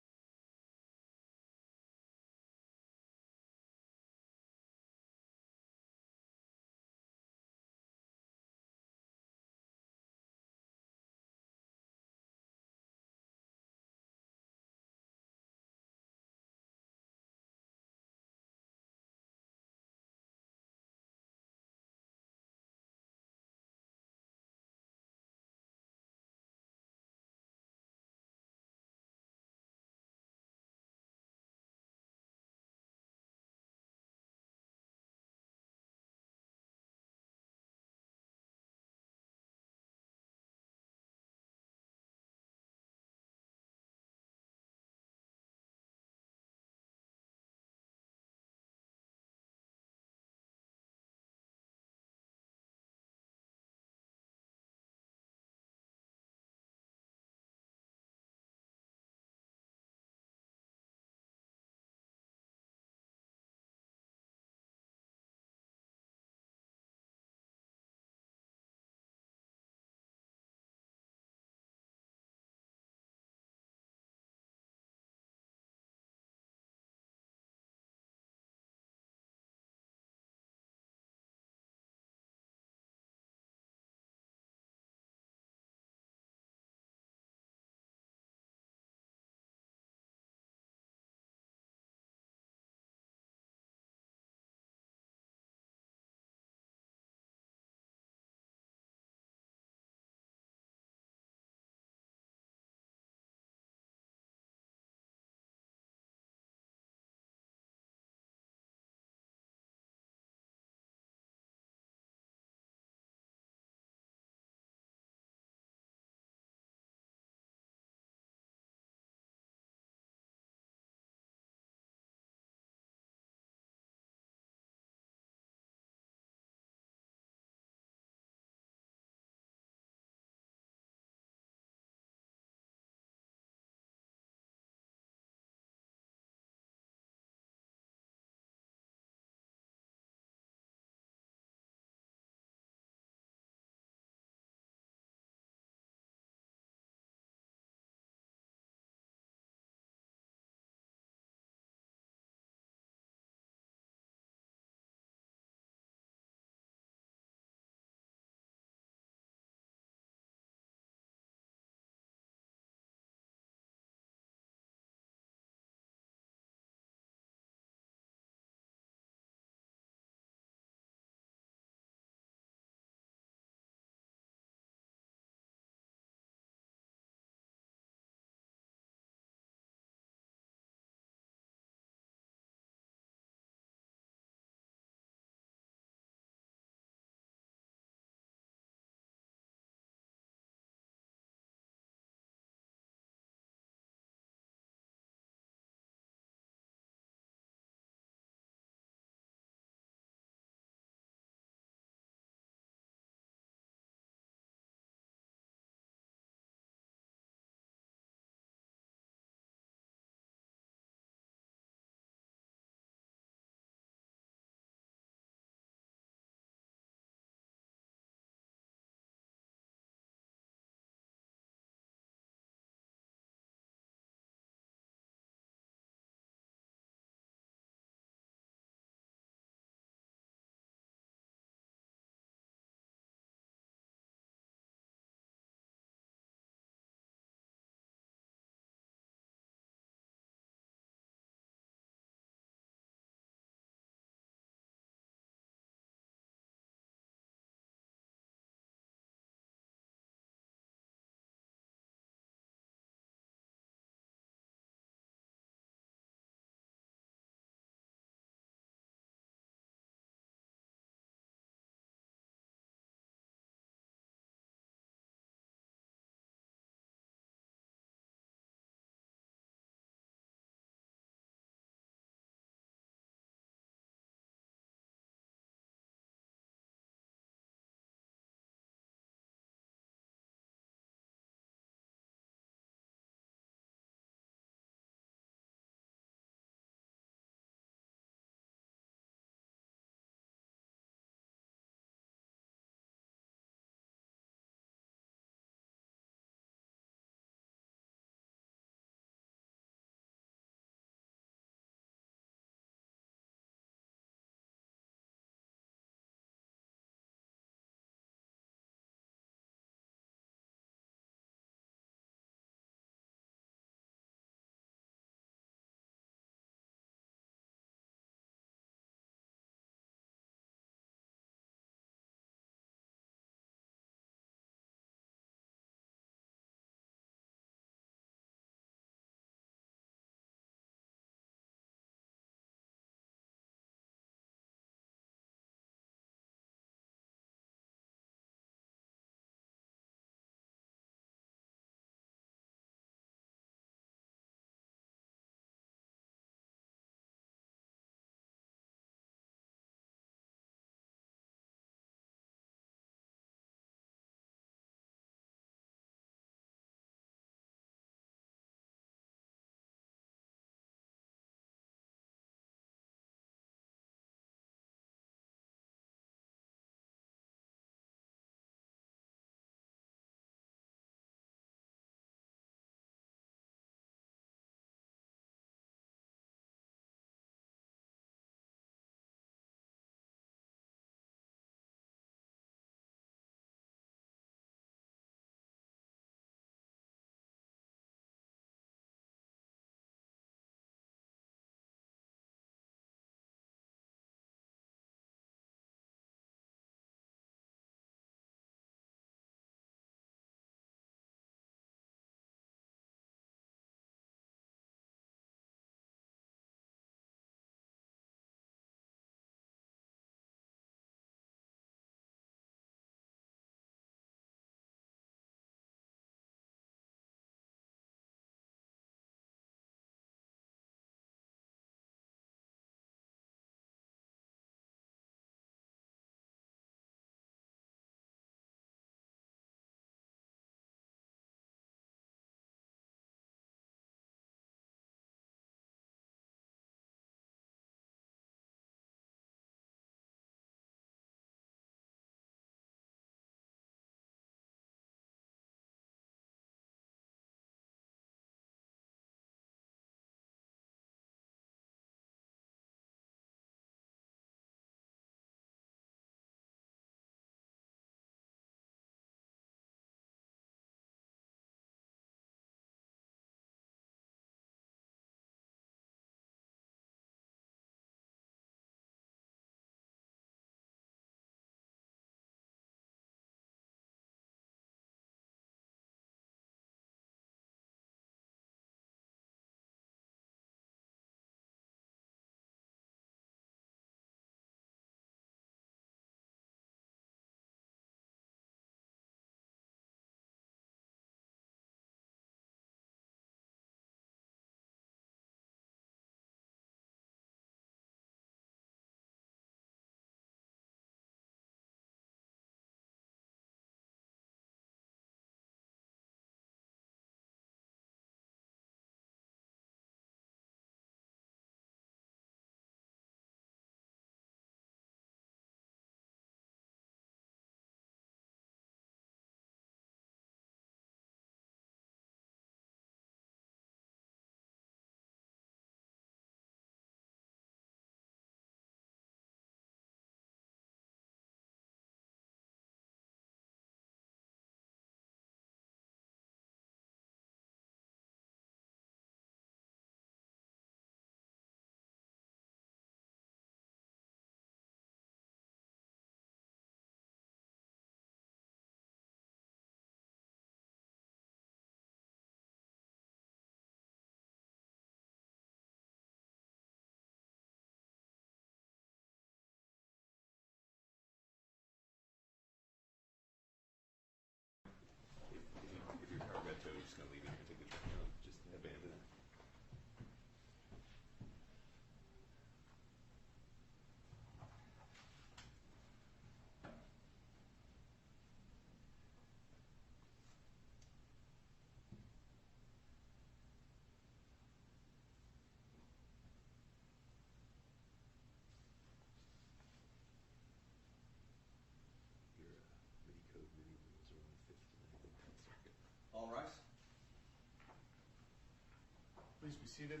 Please be seated.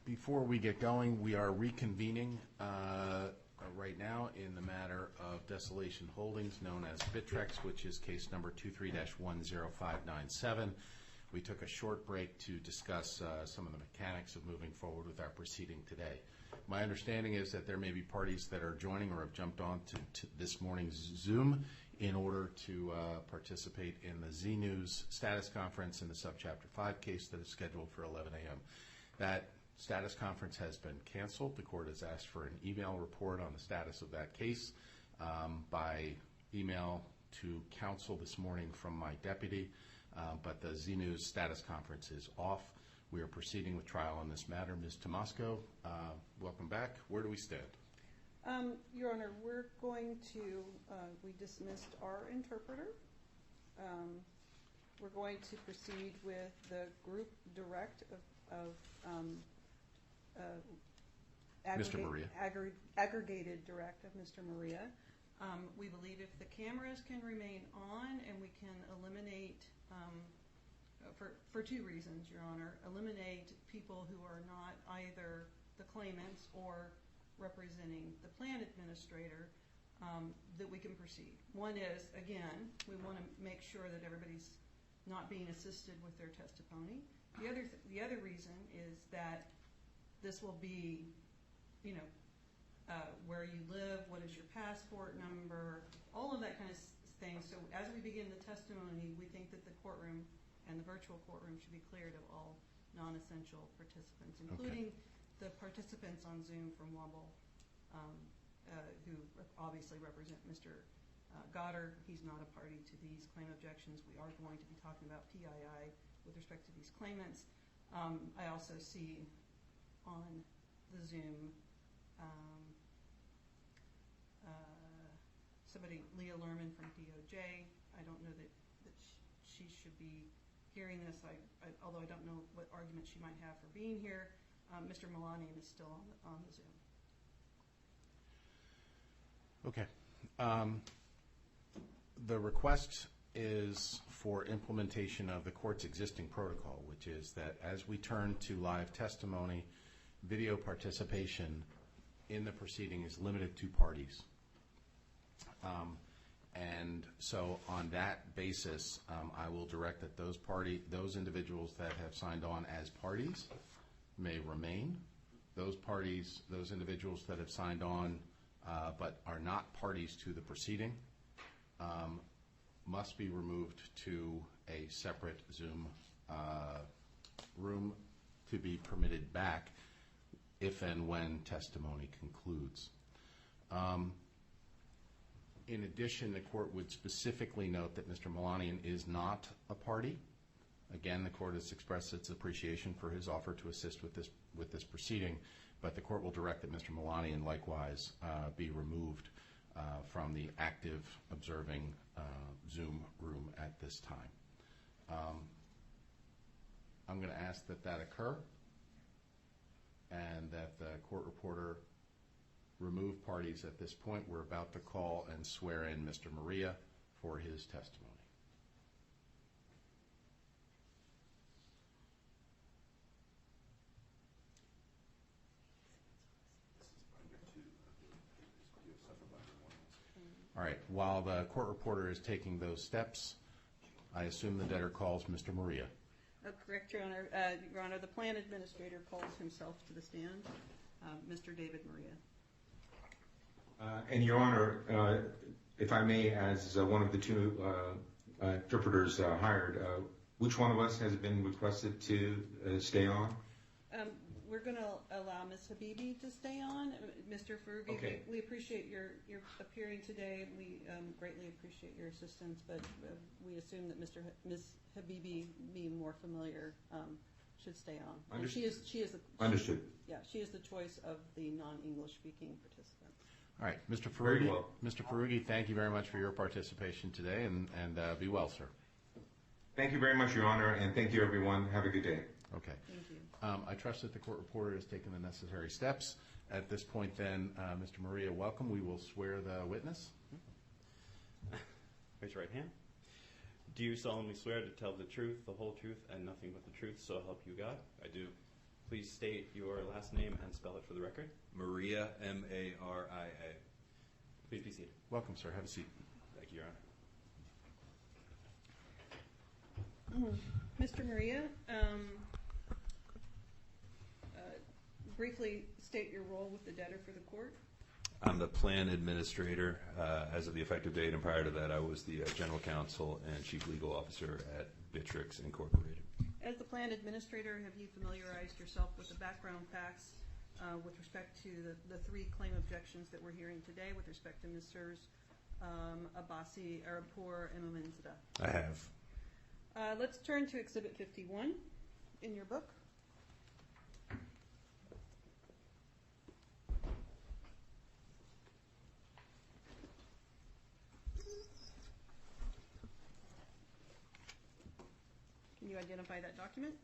Before we get going, we are reconvening right now in the matter of Desolation Holdings, known as Bittrex, which is case number 23-10597. We took a short break to discuss some of the mechanics of moving forward with our proceeding today. My understanding is that there may be parties that are joining or have jumped on to this morning's Zoom in order to participate in the Z News status conference in the Subchapter 5 case that is scheduled for 11 a.m. That status conference has been canceled. The court has asked for an email report on the status of that case by email to counsel this morning from my deputy, but the Z News status conference is off. We are proceeding with trial on this matter. Ms. Tomasco, welcome back. Where do we stand? Your Honor, we're going to, we dismissed our interpreter. We're going to proceed with the group direct of Mr. Maria. Aggregated direct of Mr. Maria. We believe if the cameras can remain on and we can eliminate, for two reasons, Your Honor, eliminate people who are not either the claimants or representing the plan administrator, that we can proceed. One is, again, we want to make sure that everybody's not being assisted with their testimony. The other reason is that this will be, where you live, what is your passport number, all of that kind of thing. So as we begin the testimony, we think that the courtroom and the virtual courtroom should be cleared of all non-essential participants, including the participants on Zoom from Wobble, who obviously represent Mr. Goddard. He's not a party to these claim objections. We are going to be talking about PII with respect to these claimants. I also see on the Zoom somebody, Leah Lerman from DOJ. I don't know that she should be hearing this, although I don't know what argument she might have for being here. Mr. Melanian is still on the Zoom. Okay. The request is for implementation of the court's existing protocol, which is that as we turn to live testimony, video participation in the proceeding is limited to parties. And so on that basis, I will direct that those individuals that have signed on as parties may remain. Those individuals that have signed on but are not parties to the proceeding must be removed to a separate Zoom room to be permitted back if and when testimony concludes. In addition, the court would specifically note that Mr. Melanian is not a party. Again, the court has expressed its appreciation for his offer to assist with this proceeding, but the court will direct that Mr. Melanian likewise be removed from the active observing Zoom room at this time. I'm going to ask that occur and that the court reporter remove parties at this point. We're about to call and swear in Mr. Maria for his testimony. All right, while the court reporter is taking those steps, I assume the debtor calls Mr. Maria. Correct, Your Honor. Your Honor, the plan administrator calls himself to the stand, Mr. David Maria. And Your Honor, if I may, as one of the two interpreters hired, which one of us has been requested to stay on? We're going to allow Ms. Habibi to stay on. Mr. Farugi, Okay. we appreciate your appearing today. We greatly appreciate your assistance, but we assume that Ms. Habibi, being more familiar, should stay on. Understood. She is the, Understood. Yeah, she is the choice of the non-English speaking participants. All right, Mr. Very Farugi. well. Mr. Farugi, thank you very much for your participation today, and be well, sir. Thank you very much, Your Honor, and thank you, everyone. Have a good day. Okay. Thank you. I trust that the court reporter has taken the necessary steps. At this point, then, Mr. Maria, welcome. We will swear the witness. Raise your right hand. Do you solemnly swear to tell the truth, the whole truth, and nothing but the truth, so help you God? I do. Please state your last name and spell it for the record. Maria, M-A-R-I-A. Please be seated. Welcome, sir. Have a seat. Thank you, Your Honor. Mr. Maria, briefly state your role with the debtor for the court. I'm the plan administrator as of the effective date, and prior to that, I was the general counsel and chief legal officer at Bittrex Incorporated. As the plan administrator, have you familiarized yourself with the background facts with respect to the three claim objections that we're hearing today with respect to Messrs. Abbasi, Arabpour, and Mominzada? I have. Let's turn to Exhibit 51 in your book. Can you identify that document?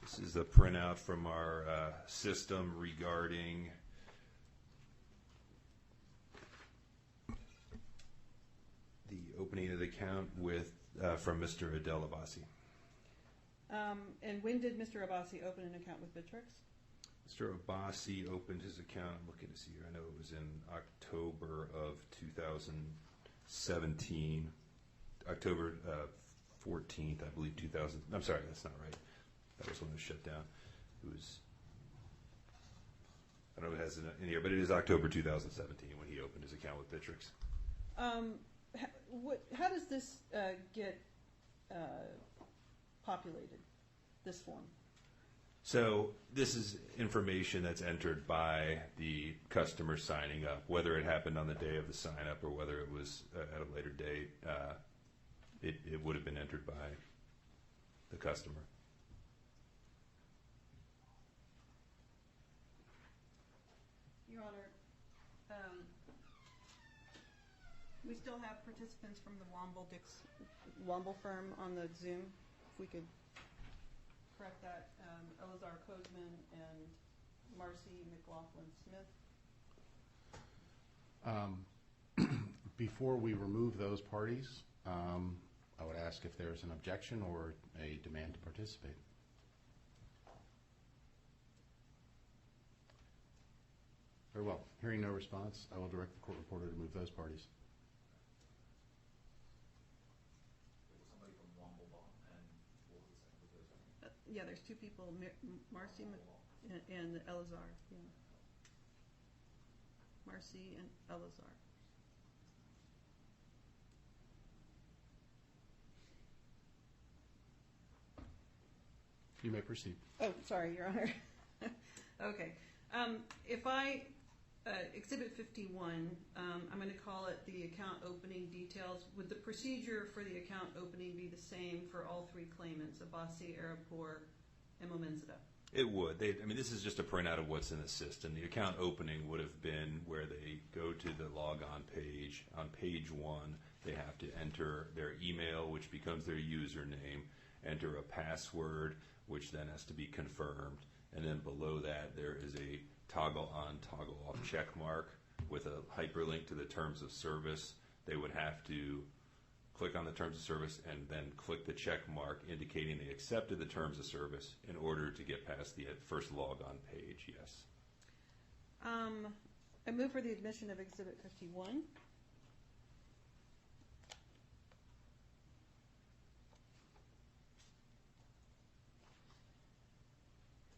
This is a printout from our system regarding the opening of the account with from Mr. Adel Abbasi. And when did Mr. Abbasi open an account with Bittrex? Mr. Abbasi opened his account, I'm looking to see here, I know it was in October of 2017, October 14th, I believe, 2000, I'm sorry, that's not right. That was when it was shut down. It was, I don't know if it has it in here, but it is October 2017 when he opened his account with Bittrex. How does this get populated, this form? So this is information that's entered by the customer signing up, whether it happened on the day of the sign up or whether it was at a later date. It would have been entered by the customer. Your Honor, we still have participants from the Womble firm on the Zoom. If we could correct that, Elazar Kozman and Marcy McLaughlin-Smith. Before we remove those parties, I would ask if there is an objection or a demand to participate. Very well. Hearing no response, I will direct the court reporter to move those parties. Yeah, there's two people, Marcy and Elazar. Yeah. Marcy and Elazar. You may proceed. Oh, sorry, Your Honor. Okay. If I, Exhibit 51, I'm going to call it the account opening details. Would the procedure for the account opening be the same for all three claimants, Abbasi, Arabpour, and Mominzada? It would. I mean, this is just a printout of what's in the system. The account opening would have been where they go to the log-on page. On page 1, they have to enter their email, which becomes their username, enter a password, which then has to be confirmed, and then below that there is a toggle on, toggle off check mark with a hyperlink to the terms of service. They would have to click on the terms of service and then click the check mark indicating they accepted the terms of service in order to get past the first log-on page, yes. I move for the admission of Exhibit 51.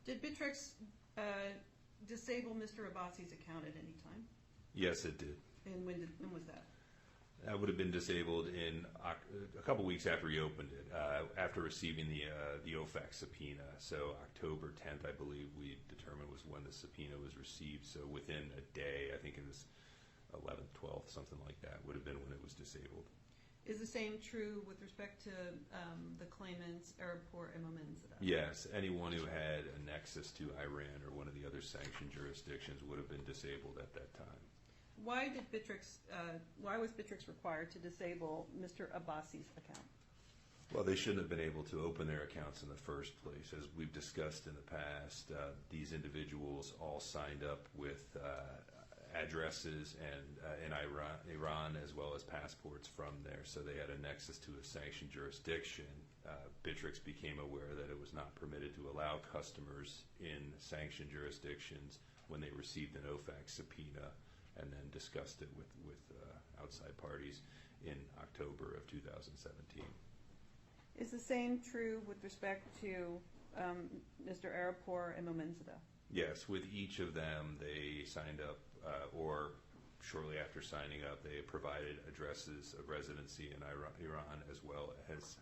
Did Bittrex disable Mr. Abbasi's account at any time? Yes, it did. And when was that? That would have been disabled in a couple weeks after he opened it, after receiving the OFAC subpoena. So October 10th, I believe, we determined was when the subpoena was received. So within a day, I think it was 11th, 12th, something like that, would have been when it was disabled. Is the same true with respect to the claimants, Arabpour and Mominzada? Yes, anyone who had a nexus to Iran or one of the other sanctioned jurisdictions would have been disabled at that time. Why was Bittrex required to disable Mr. Abbasi's account? Well, they shouldn't have been able to open their accounts in the first place. As we've discussed in the past, these individuals all signed up with addresses in Iran, as well as passports from there, so they had a nexus to a sanctioned jurisdiction. Bittrex became aware that it was not permitted to allow customers in sanctioned jurisdictions when they received an OFAC subpoena, and then discussed it with outside parties in October of 2017. Is the same true with respect to Mr. Arapur and Momenzada? Yes, with each of them, they signed up, or shortly after signing up, they provided addresses of residency in Iran, as well as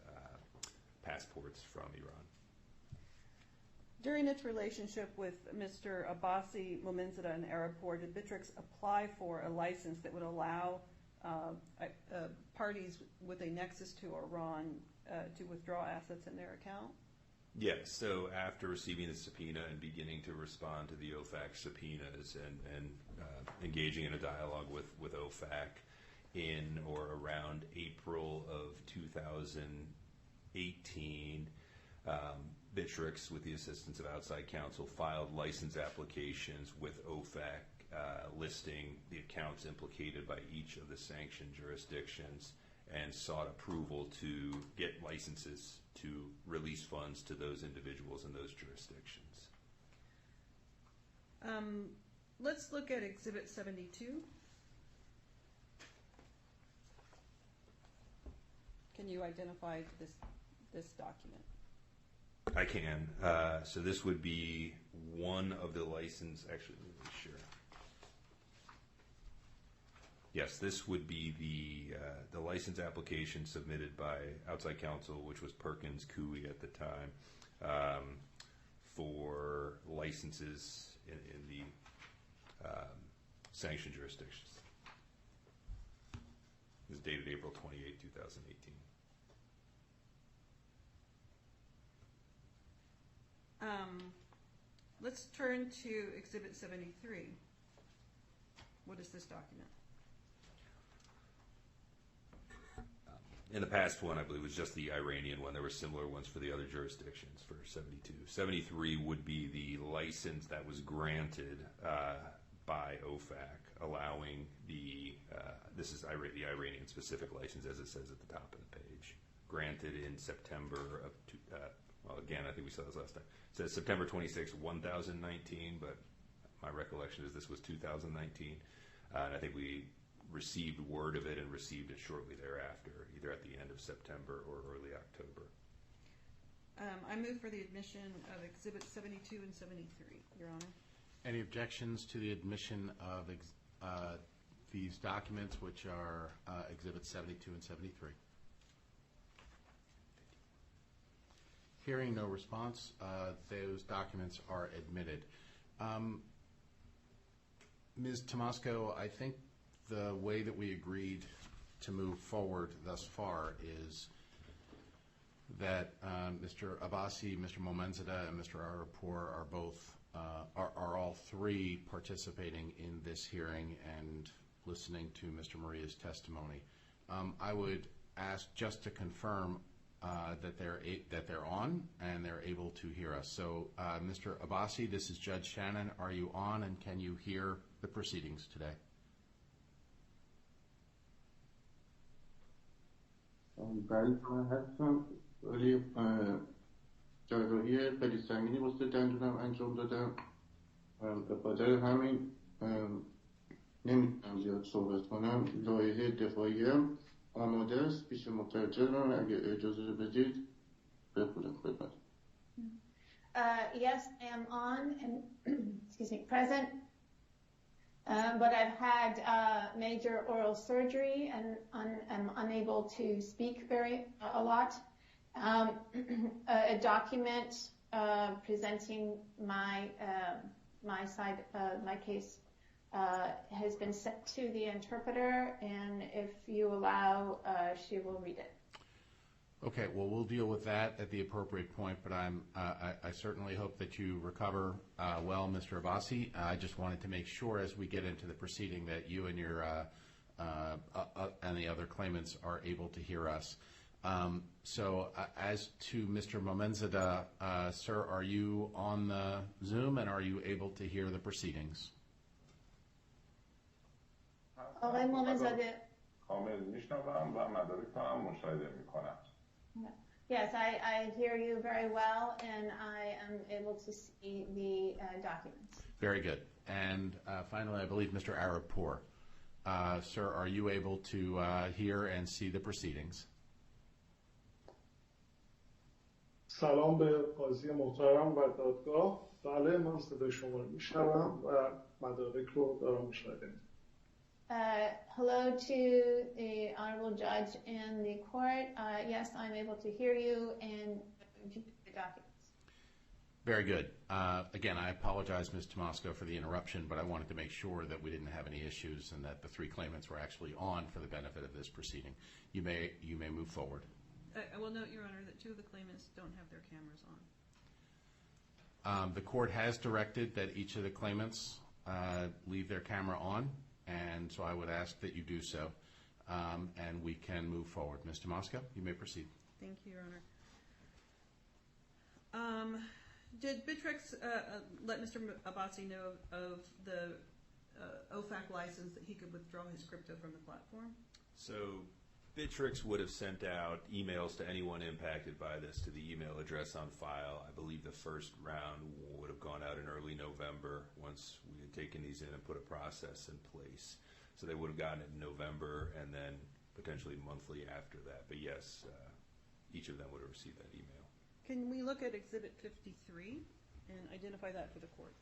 passports from Iran. During its relationship with Mr. Abbasi, Momenzada, and Arapur, did Bittrex apply for a license that would allow parties with a nexus to Iran to withdraw assets in their account? Yes, so after receiving the subpoena and beginning to respond to the OFAC subpoenas and engaging in a dialogue with OFAC in or around April of 2018, Bittrex, with the assistance of outside counsel, filed license applications with OFAC listing the accounts implicated by each of the sanctioned jurisdictions, and sought approval to get licenses to release funds to those individuals in those jurisdictions. Let's look at Exhibit 72. Can you identify this document? I can. So this would be one of the license. Actually, let me be sure. Yes, this would be the license application submitted by outside counsel, which was Perkins Coie at the time, for licenses in the sanctioned jurisdictions. It was dated April 28, 2018. Let's turn to Exhibit 73. What is this document? In the past one, I believe, was just the Iranian one. There were similar ones for the other jurisdictions for 72. 73 would be the license that was granted by OFAC, allowing this is the Iranian-specific license, as it says at the top of the page, granted in September of, well, again, I think we saw this last time. It says September 26, 2019, but my recollection is this was 2019. And I think we received word of it and received it shortly thereafter, either at the end of September or early October. I move for the admission of Exhibit 72 and 73, Your Honor. Any objections to the admission of these documents, which are Exhibits 72 and 73? Hearing no response, those documents are admitted. Ms. Tomasco, I think the way that we agreed to move forward thus far is that Mr. Abbasi, Mr. Momenzada, and Mr. Arapur are both are all three participating in this hearing and listening to Mr. Maria's testimony. I would ask just to confirm that they're on and they're able to hear us. So, Mr. Abbasi, this is Judge Shannon. Are you on, and can you hear the proceedings today? بله هستم ولی جراحی خیلی سنگینی واسه دندونم انجام دادم به خاطر همین نمیتونم زیاد صحبت کنم. لایحه دفاعیم آماده است پیش مترجم. اگه اجازه بدید بخونم خدمت. Yes, I am on and excuse me, present. But I've had major oral surgery and I'm unable to speak a lot. A document presenting my side, my case, has been sent to the interpreter, and if you allow, she will read it. Okay, well, we'll deal with that at the appropriate point, but I certainly hope that you recover well, Mr. Abbasi. I just wanted to make sure as we get into the proceeding that you and your and the other claimants are able to hear us. So as to Mr. Momenzada, sir, are you on the Zoom and are you able to hear the proceedings? آقای مومنزاده. کامل میشنوم و مدارک هم مشاهده میکنم. Yes, I hear you very well, and I am able to see the documents. Very good. And finally, I believe Mr. Arabpour. Sir, are you able to hear and see the proceedings? سلام به قاضی محترم و دادگاه. بله، من صدای شما رو میشنوم و مدارک رو دارم مشاهده میکنم. Hello to the honorable judge and the court. Yes, I'm able to hear you and view the documents. Very good. Again, I apologize, Ms. Tomasco, for the interruption, but I wanted to make sure that we didn't have any issues and that the three claimants were actually on for the benefit of this proceeding. You may move forward. I will note, Your Honor, that two of the claimants don't have their cameras on. The court has directed that each of the claimants leave their camera on, and so I would ask that you do so, and we can move forward. Ms. Tomasco, you may proceed. Thank you, Your Honor. Did Bittrex let Mr. Abbasi know of the OFAC license that he could withdraw his crypto from the platform? So Bittrex would have sent out emails to anyone impacted by this to the email address on file. I believe the first round would have gone out in early November once we had taken these in and put a process in place. So they would have gotten it in November and then potentially monthly after that. But yes, each of them would have received that email. Can we look at Exhibit 53 and identify that for the court?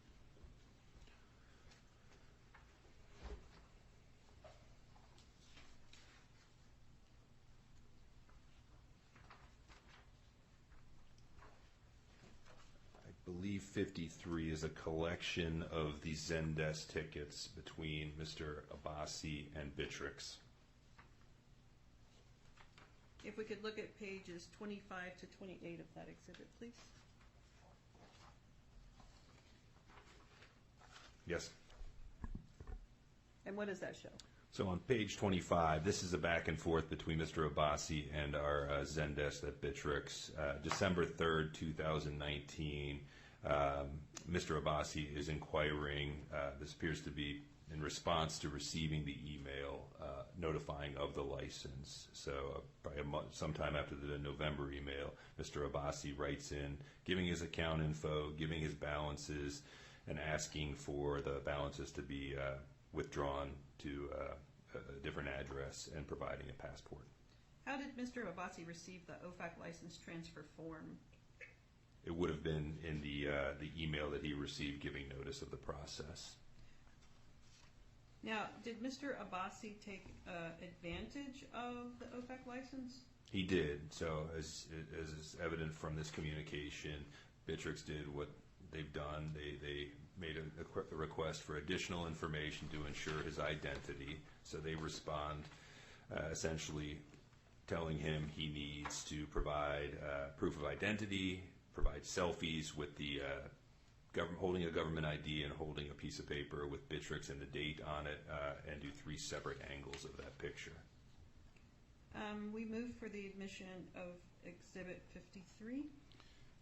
I believe 53 is a collection of the Zendesk tickets between Mr. Abbasi and Bittrex. If we could look at pages 25 to 28 of that exhibit, please. Yes. And what does that show? So on page 25, this is a back and forth between Mr. Abbasi and our Zendesk at Bittrex. December 3rd, 2019, Mr. Abbasi is inquiring, this appears to be in response to receiving the email notifying of the license. So probably sometime after the November email, Mr. Abbasi writes in, giving his account info, giving his balances, and asking for the balances to be withdrawn to a different address and providing a passport. How did Mr. Abbasi receive the OFAC license transfer form? It would have been in the email that he received giving notice of the process. Now, did Mr. Abbasi take advantage of the OFAC license? He did. So as is evident from this communication, Bittrex did what they've done. They made a request for additional information to ensure his identity. So they respond essentially telling him he needs to provide proof of identity, provide selfies with the holding a government ID and holding a piece of paper with Bittrex and the date on it, and do 3 separate angles of that picture. We move for the admission of Exhibit 53.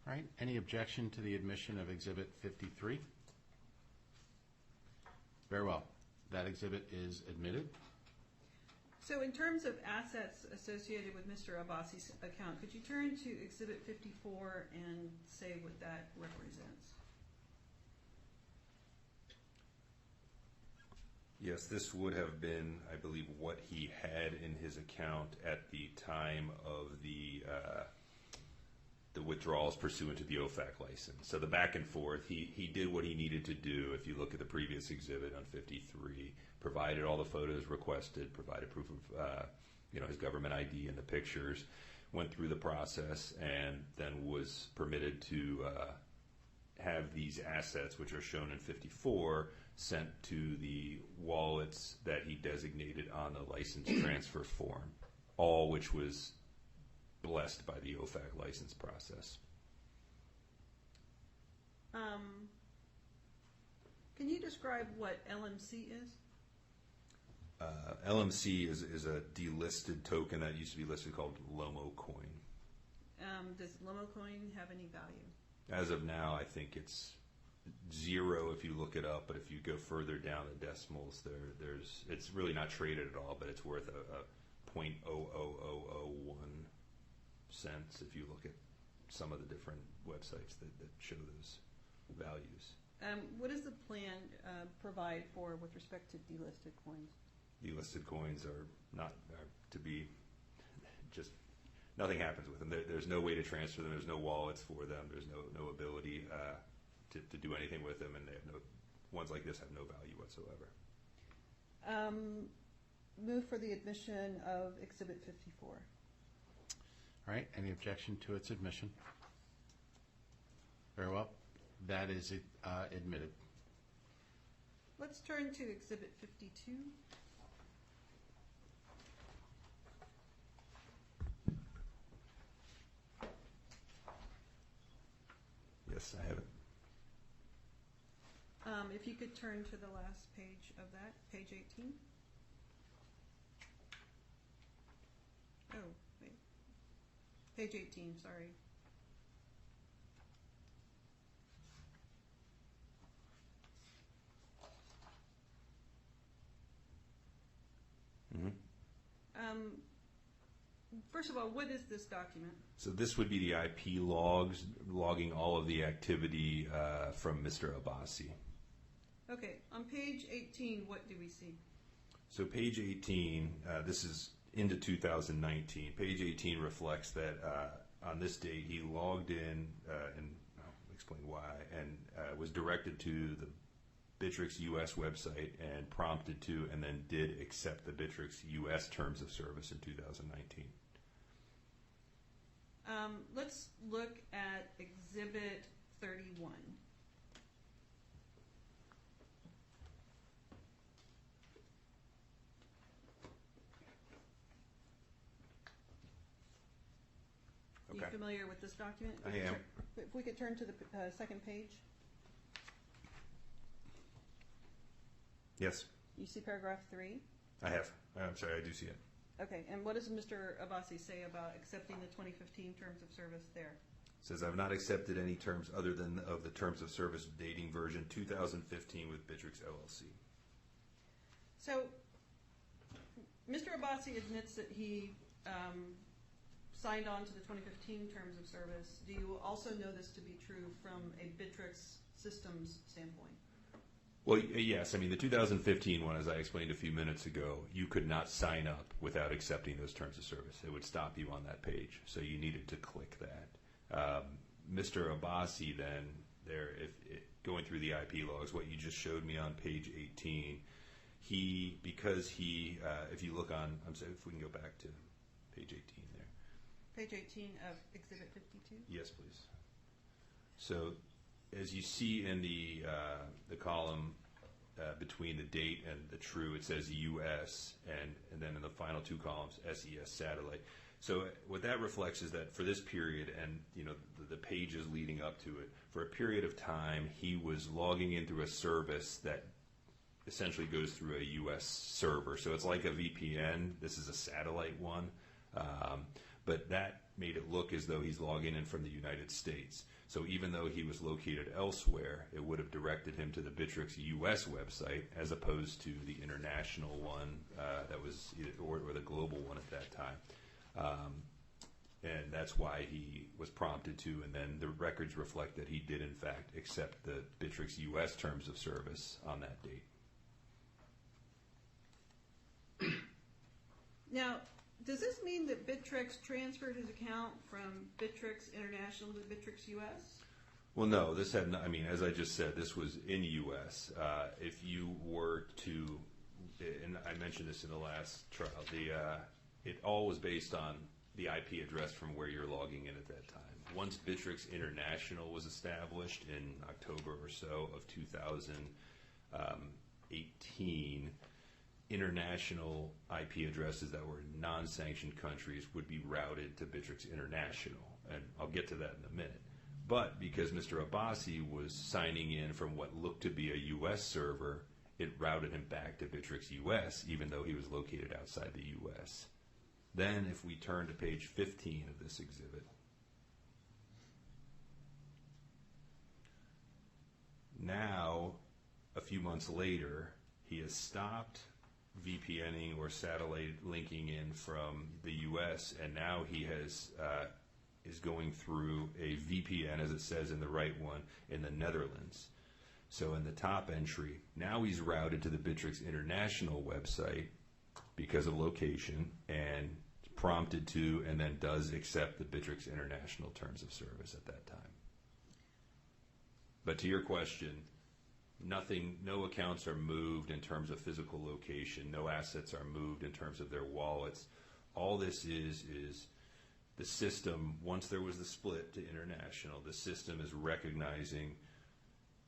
All right. Any objection to the admission of Exhibit 53? Very well. That exhibit is admitted. So in terms of assets associated with Mr. Abbasi's account, could you turn to Exhibit 54 and say what that represents? Yes, this would have been, I believe, what he had in his account at the time of the withdrawals pursuant to the OFAC license. So the back and forth, he did what he needed to do. If you look at the previous exhibit on 53, provided all the photos requested, provided proof of his government ID and the pictures, went through the process, and then was permitted to have these assets, which are shown in 54, sent to the wallets that he designated on the license transfer form, all which was blessed by the OFAC license process. Can you describe what LMC is? LMC is a delisted token that used to be listed called Lomo Coin. Does Lomo Coin have any value? As of now, I think it's zero if you look it up, but if you go further down the decimals, it's really not traded at all, but it's worth a 0.00001 cents if you look at some of the different websites that show those values. What does the plan provide for with respect to delisted coins? Delisted coins are to be just nothing happens with them. There's no way to transfer them. There's no wallets for them. There's no ability to do anything with them, and they have ones like this have no value whatsoever. Move for the admission of Exhibit 54. All right, any objection to its admission? Very well. That is admitted. Let's turn to Exhibit 52. Yes, I have it. If you could turn to the last page of that, page 18. Oh, wait. Page 18, sorry. First of all, what is this document? So this would be the IP logs, logging all of the activity from Mr. Abbasi. Okay, on page 18, what do we see? So page 18, this is into 2019. Page 18 reflects that on this date he logged in, and I'll explain why, and was directed to the Bittrex US website and prompted to, and then did accept the Bittrex US terms of service in 2019. Let's look at Exhibit 31. Are you familiar with this document? I am. If we could turn to the second page. Yes. You see paragraph 3? I have. I'm sorry, I do see it. Okay, and what does Mr. Abbasi say about accepting the 2015 terms of service there? It says, I've not accepted any terms other than of the terms of service dating version 2015 with Bittrex LLC. So, Mr. Abbasi admits that he signed on to the 2015 terms of service. Do you also know this to be true from a Bittrex systems standpoint? Well, yes. I mean, the 2015 one, as I explained a few minutes ago, you could not sign up without accepting those terms of service. It would stop you on that page, so you needed to click that. Mr. Abbasi then, going through the IP logs, what you just showed me on page 18, if you look on, I'm sorry, if we can go back to page 18 there. Page 18 of Exhibit 52? Yes, please. So, as you see in the column between the date and the true, it says US, and then in the final two columns, SES satellite. So what that reflects is that for this period, and the pages leading up to it, for a period of time, he was logging in through a service that essentially goes through a US server. So it's like a VPN. This is a satellite one, but that made it look as though he's logging in from the United States. So even though he was located elsewhere, it would have directed him to the Bittrex US website as opposed to the international one that was or the global one at that time. And that's why he was prompted to, and then the records reflect that he did in fact accept the Bittrex US terms of service on that date. Now, does this mean that Bittrex transferred his account from Bittrex International to Bittrex US? Well, no. This had, I mean, as I just said, this was in US. If you were to, and I mentioned this in the last trial, it all was based on the IP address from where you're logging in at that time. Once Bittrex International was established in October or so of 2018, international IP addresses that were in non-sanctioned countries would be routed to Bittrex International, and I'll get to that in a minute. But because Mr. Abbasi was signing in from what looked to be a U.S. server, it routed him back to Bittrex US, even though he was located outside the U.S. Then, if we turn to page 15 of this exhibit, Now, a few months later, he has stopped VPNing or satellite linking in from the U.S., and now he has is going through a VPN, as it says in the right one, in the Netherlands. So in the top entry, now he's routed to the Bittrex International website because of location, and prompted to, and then does accept the Bittrex International terms of service at that time. But to your question, no accounts are moved in terms of physical location, no assets are moved in terms of their wallets. All this is the system, once there was the split to international, the system is recognizing,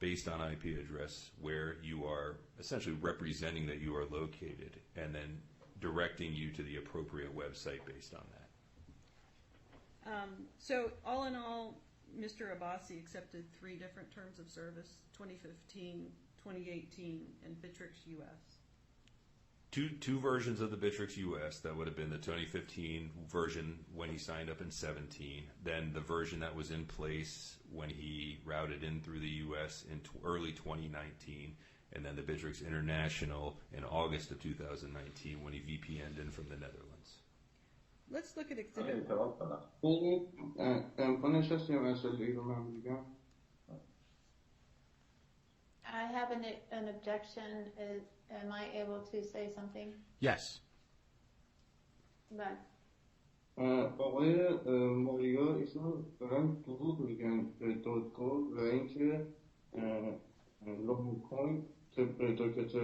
based on IP address, where you are, essentially representing that you are located, and then directing you to the appropriate website based on that. So all in all, Mr. Abbasi accepted 3 different terms of service, 2015, 2018, and Bittrex US. Two versions of the Bittrex US. That would have been the 2015 version when he signed up in 17, then the version that was in place when he routed in through the US in early 2019, and then the Bittrex International in August of 2019 when he VPN'd in from the Netherlands. Let's look at exhibit. I have an objection. Am I able to say something? Yes. But آقای ماریا ایشون دارن دروغ میگن به دادگاه و اینکه لوم کوین طبق داکت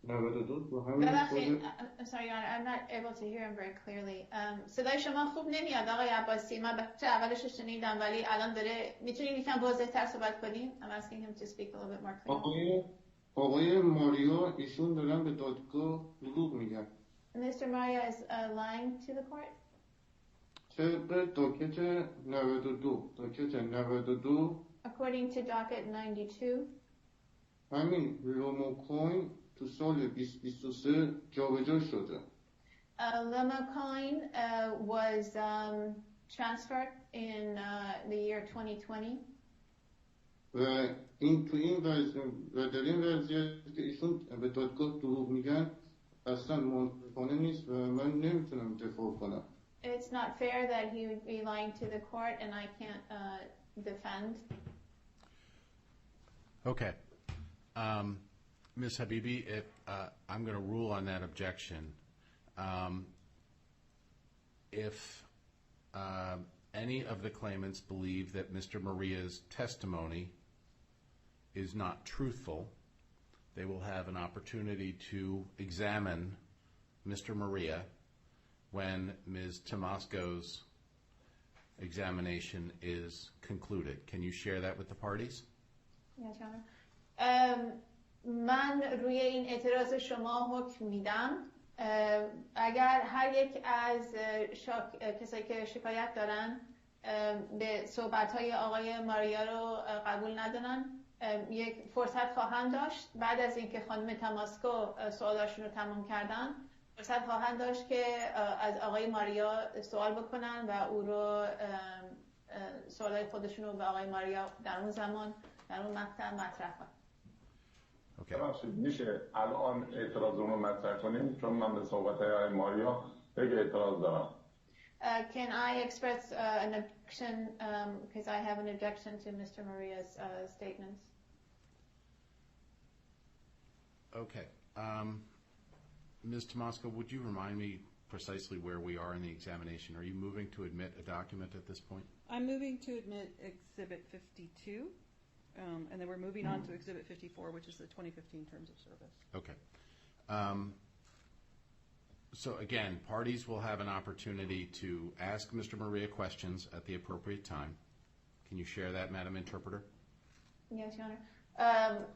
92 با همین ببخشید. I'm sorry, Your Honor, I'm not able to hear him very clearly. صدای شما خوب نمیاد آقای عباسی. من بخش اولش رو شنیدم ولی الان داره. میتونید یکم واضح‌تر صحبت کنین؟ I'm asking him to speak a little bit more clearly. آقای ماریا ایشون دارن به دادگاه دروغ میگن. Mr. Maria is lying to the court. طبق داکت 92 According to docket 92, همین لومو کوین تو سال 2023 جابجا شده. Limo coin was transferred in the year 2020. و این تو این وضعیت و در این وضعیت که ایشون به دادگاه دروغ میگن اصلا منصفانه نیست و من نمیتونم دفاع کنم. It's not fair that he would be lying to the court and I can't defend. Okay. Ms. Habibi, I'm going to rule on that objection. If any of the claimants believe that Mr. Maria's testimony is not truthful, they will have an opportunity to examine Mr. Maria when Ms. Tomasco's examination is concluded. Can you share that with the parties? Yes, Your Honor. من روی این اعتراض شما حکم میدم. اگر هر یک از کسایی که شکایت دارن به صحبت‌های آقای ماریا رو قبول ندارن، یک فرصت خواهند داشت بعد از اینکه خانم تماسکو سوالاشون رو تمام کردن، فرصت خواهند داشت که از آقای ماریا سوال بکنن و او رو سوالای خودشون رو به آقای ماریا در اون زمان در اون مقطع مطرح کنن. ببخشید میشه الان اعتراضمون رو مطرح کنیم چون من به صحبت‌های آقای ماریا خیلی اعتراض دارم. Can I express an objection because I have an objection to Mr. Maria's statements? Okay. Ms. Tomasco, would you remind me precisely where we are in the examination? Are you moving to admit a document at this point? I'm moving to admit Exhibit 52, and then we're moving on to Exhibit 54, which is the 2015 Terms of Service. Okay. So again, parties will have an opportunity to ask Mr. Maria questions at the appropriate time. Can you share that, Madam Interpreter? Yes, Your Honor.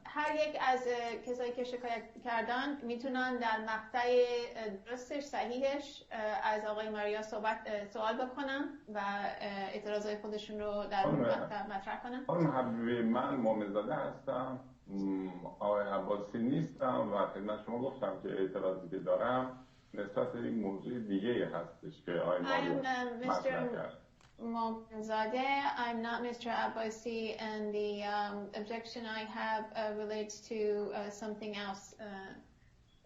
هر یک از کسایی که شکایت کردن میتونن در مقطع درستش صحیحش از آقای ماریا سوال بکنن و اعتراضای خودشون رو در اون مقطع مطرح کنن. خانم حبیبی، من مومن‌زاده هستم، آقای عباسی نیستم و خدمت شما گفتم که اعتراضی که دارم نسبت به این موضوع دیگه هستش که آقای ماریا مطرح کرد. Mominzadeh. I'm not Mr. Abbasi, and the objection I have relates to something else,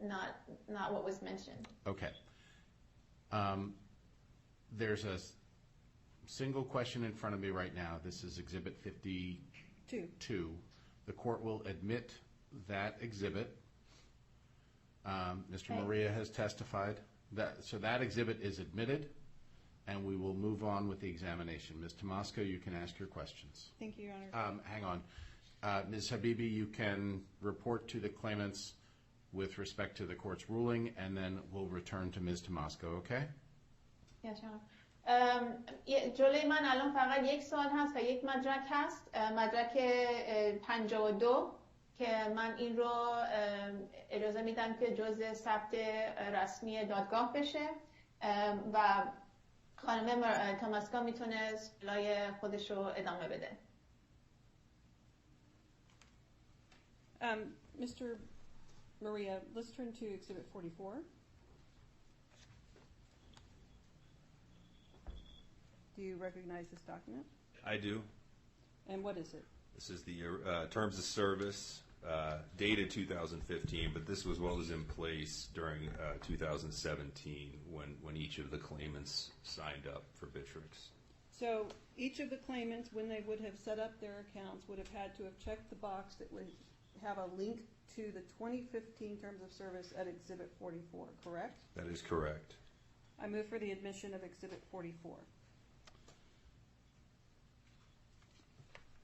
not what was mentioned. Okay. There's a single question in front of me right now. This is Exhibit 52. The court will admit that exhibit. Mr. Maria has testified. That exhibit is admitted, and we will move on with the examination. Ms. Tomasco, you can ask your questions. Thank you, Your Honor. Hang on. Ms. Habibi, you can report to the claimants with respect to the court's ruling, and then we'll return to Ms. Tomasco, okay? Yes, Your Honor. جلوی من الان فقط یک سوال هست و یک مدرک هست، مدرک 52 که من این رو اجازه میدم که جزء ثبت رسمی دادگاه بشه و خانم تاماسکا میتونه سوالای خودش رو ادامه بده. Mr. Maria, let's turn to Exhibit 44. Do you recognize this document? I do. And what is it? This is the terms of service dated 2015, but this was what was in place during 2017 when each of the claimants signed up for Bittrex. So each of the claimants, when they would have set up their accounts, would have had to have checked the box that would have a link to the 2015 Terms of Service at Exhibit 44, correct? That is correct. I move for the admission of Exhibit 44.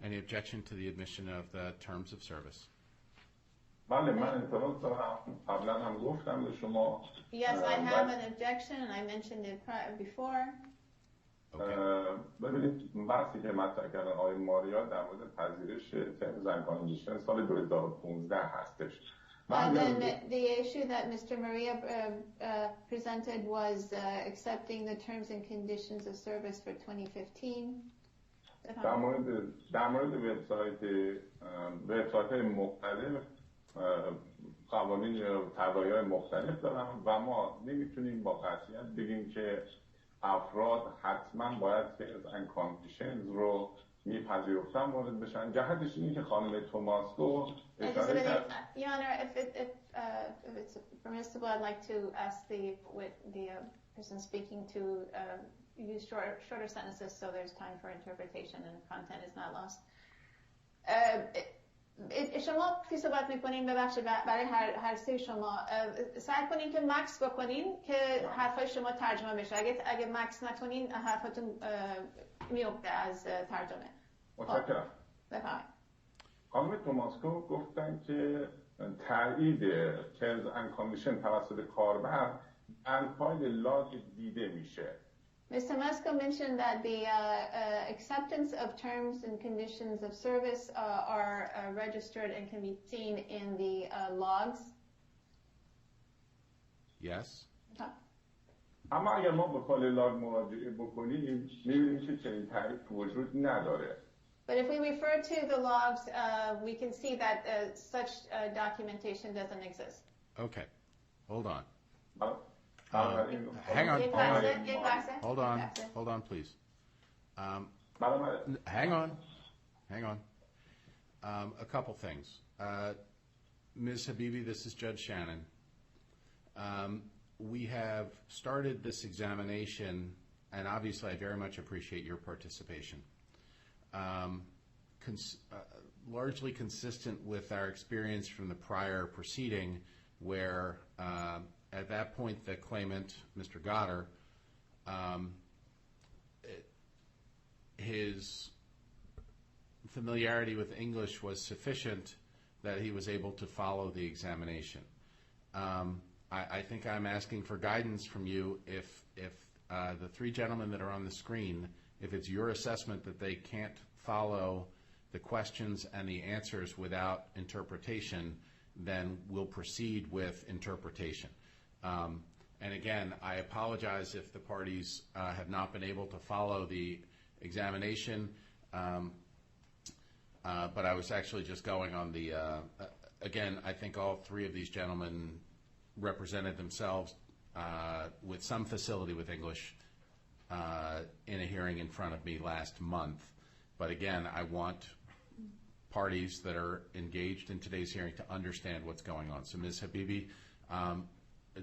Any objection to the admission of the terms of service? بله من اعتراض دارم قبلا هم گفتم به شما Yes, I have an objection and I mentioned it before. ببینید بحثی که مطرح کردن آقای ماریا در مورد پذیرش ترمز اند کاندیشن سال 2015 هستش. And then the issue that Mr. Maria presented was accepting the terms and conditions of service for 2015. در مورد وبسایت های مختلف قوانین یا طراحی‌های مختلف دارن و ما نمیتونیم با قطعیت بگیم که افراد حتما باید ترمز اند کاندیشنز رو میپذیرفتن وارد بشن. جهتش اینه که خانم توماسکو اشاره کرد. Your Honor, if it's permissible, I'd like to ask the person speaking to use shorter sentences so there's time for interpretation and content is not lost. شما که صحبت میکنین ببخشید برای هر سه شما سعی کنین که مکس بکنین که حرفای شما ترجمه بشه. اگه مکس نکنین حرفاتون میفته از ترجمه. متشکرم. بفرمایید. خانم توماسکو گفتن که تایید ترمز اند کاندیشن توسط کاربر در فایل لاگ دیده میشه. Ms. Tomasco mentioned that the acceptance of terms and conditions of service are registered and can be seen in the logs. Yes. اما اگر ما به فایل لاگ مراجعه بکنیم می‌بینیم که چنین تعریف وجود نداره. But if we refer to the logs, we can see that such documentation doesn't exist. Okay. Hold on. Hang on. Hold on, please. Hang on. A couple things. Ms. Habibi, this is Judge Shannon. We have started this examination, and obviously I very much appreciate your participation. Largely consistent with our experience from the prior proceeding where at that point, the claimant, Mr. Goddard, his familiarity with English was sufficient that he was able to follow the examination. I think I'm asking for guidance from you if the three gentlemen that are on the screen, if it's your assessment that they can't follow the questions and the answers without interpretation, then we'll proceed with interpretation. And again, I apologize if the parties have not been able to follow the examination, but I was actually just going on the, again, I think all three of these gentlemen represented themselves with some facility with English in a hearing in front of me last month. But again, I want parties that are engaged in today's hearing to understand what's going on. So Ms. Habibi,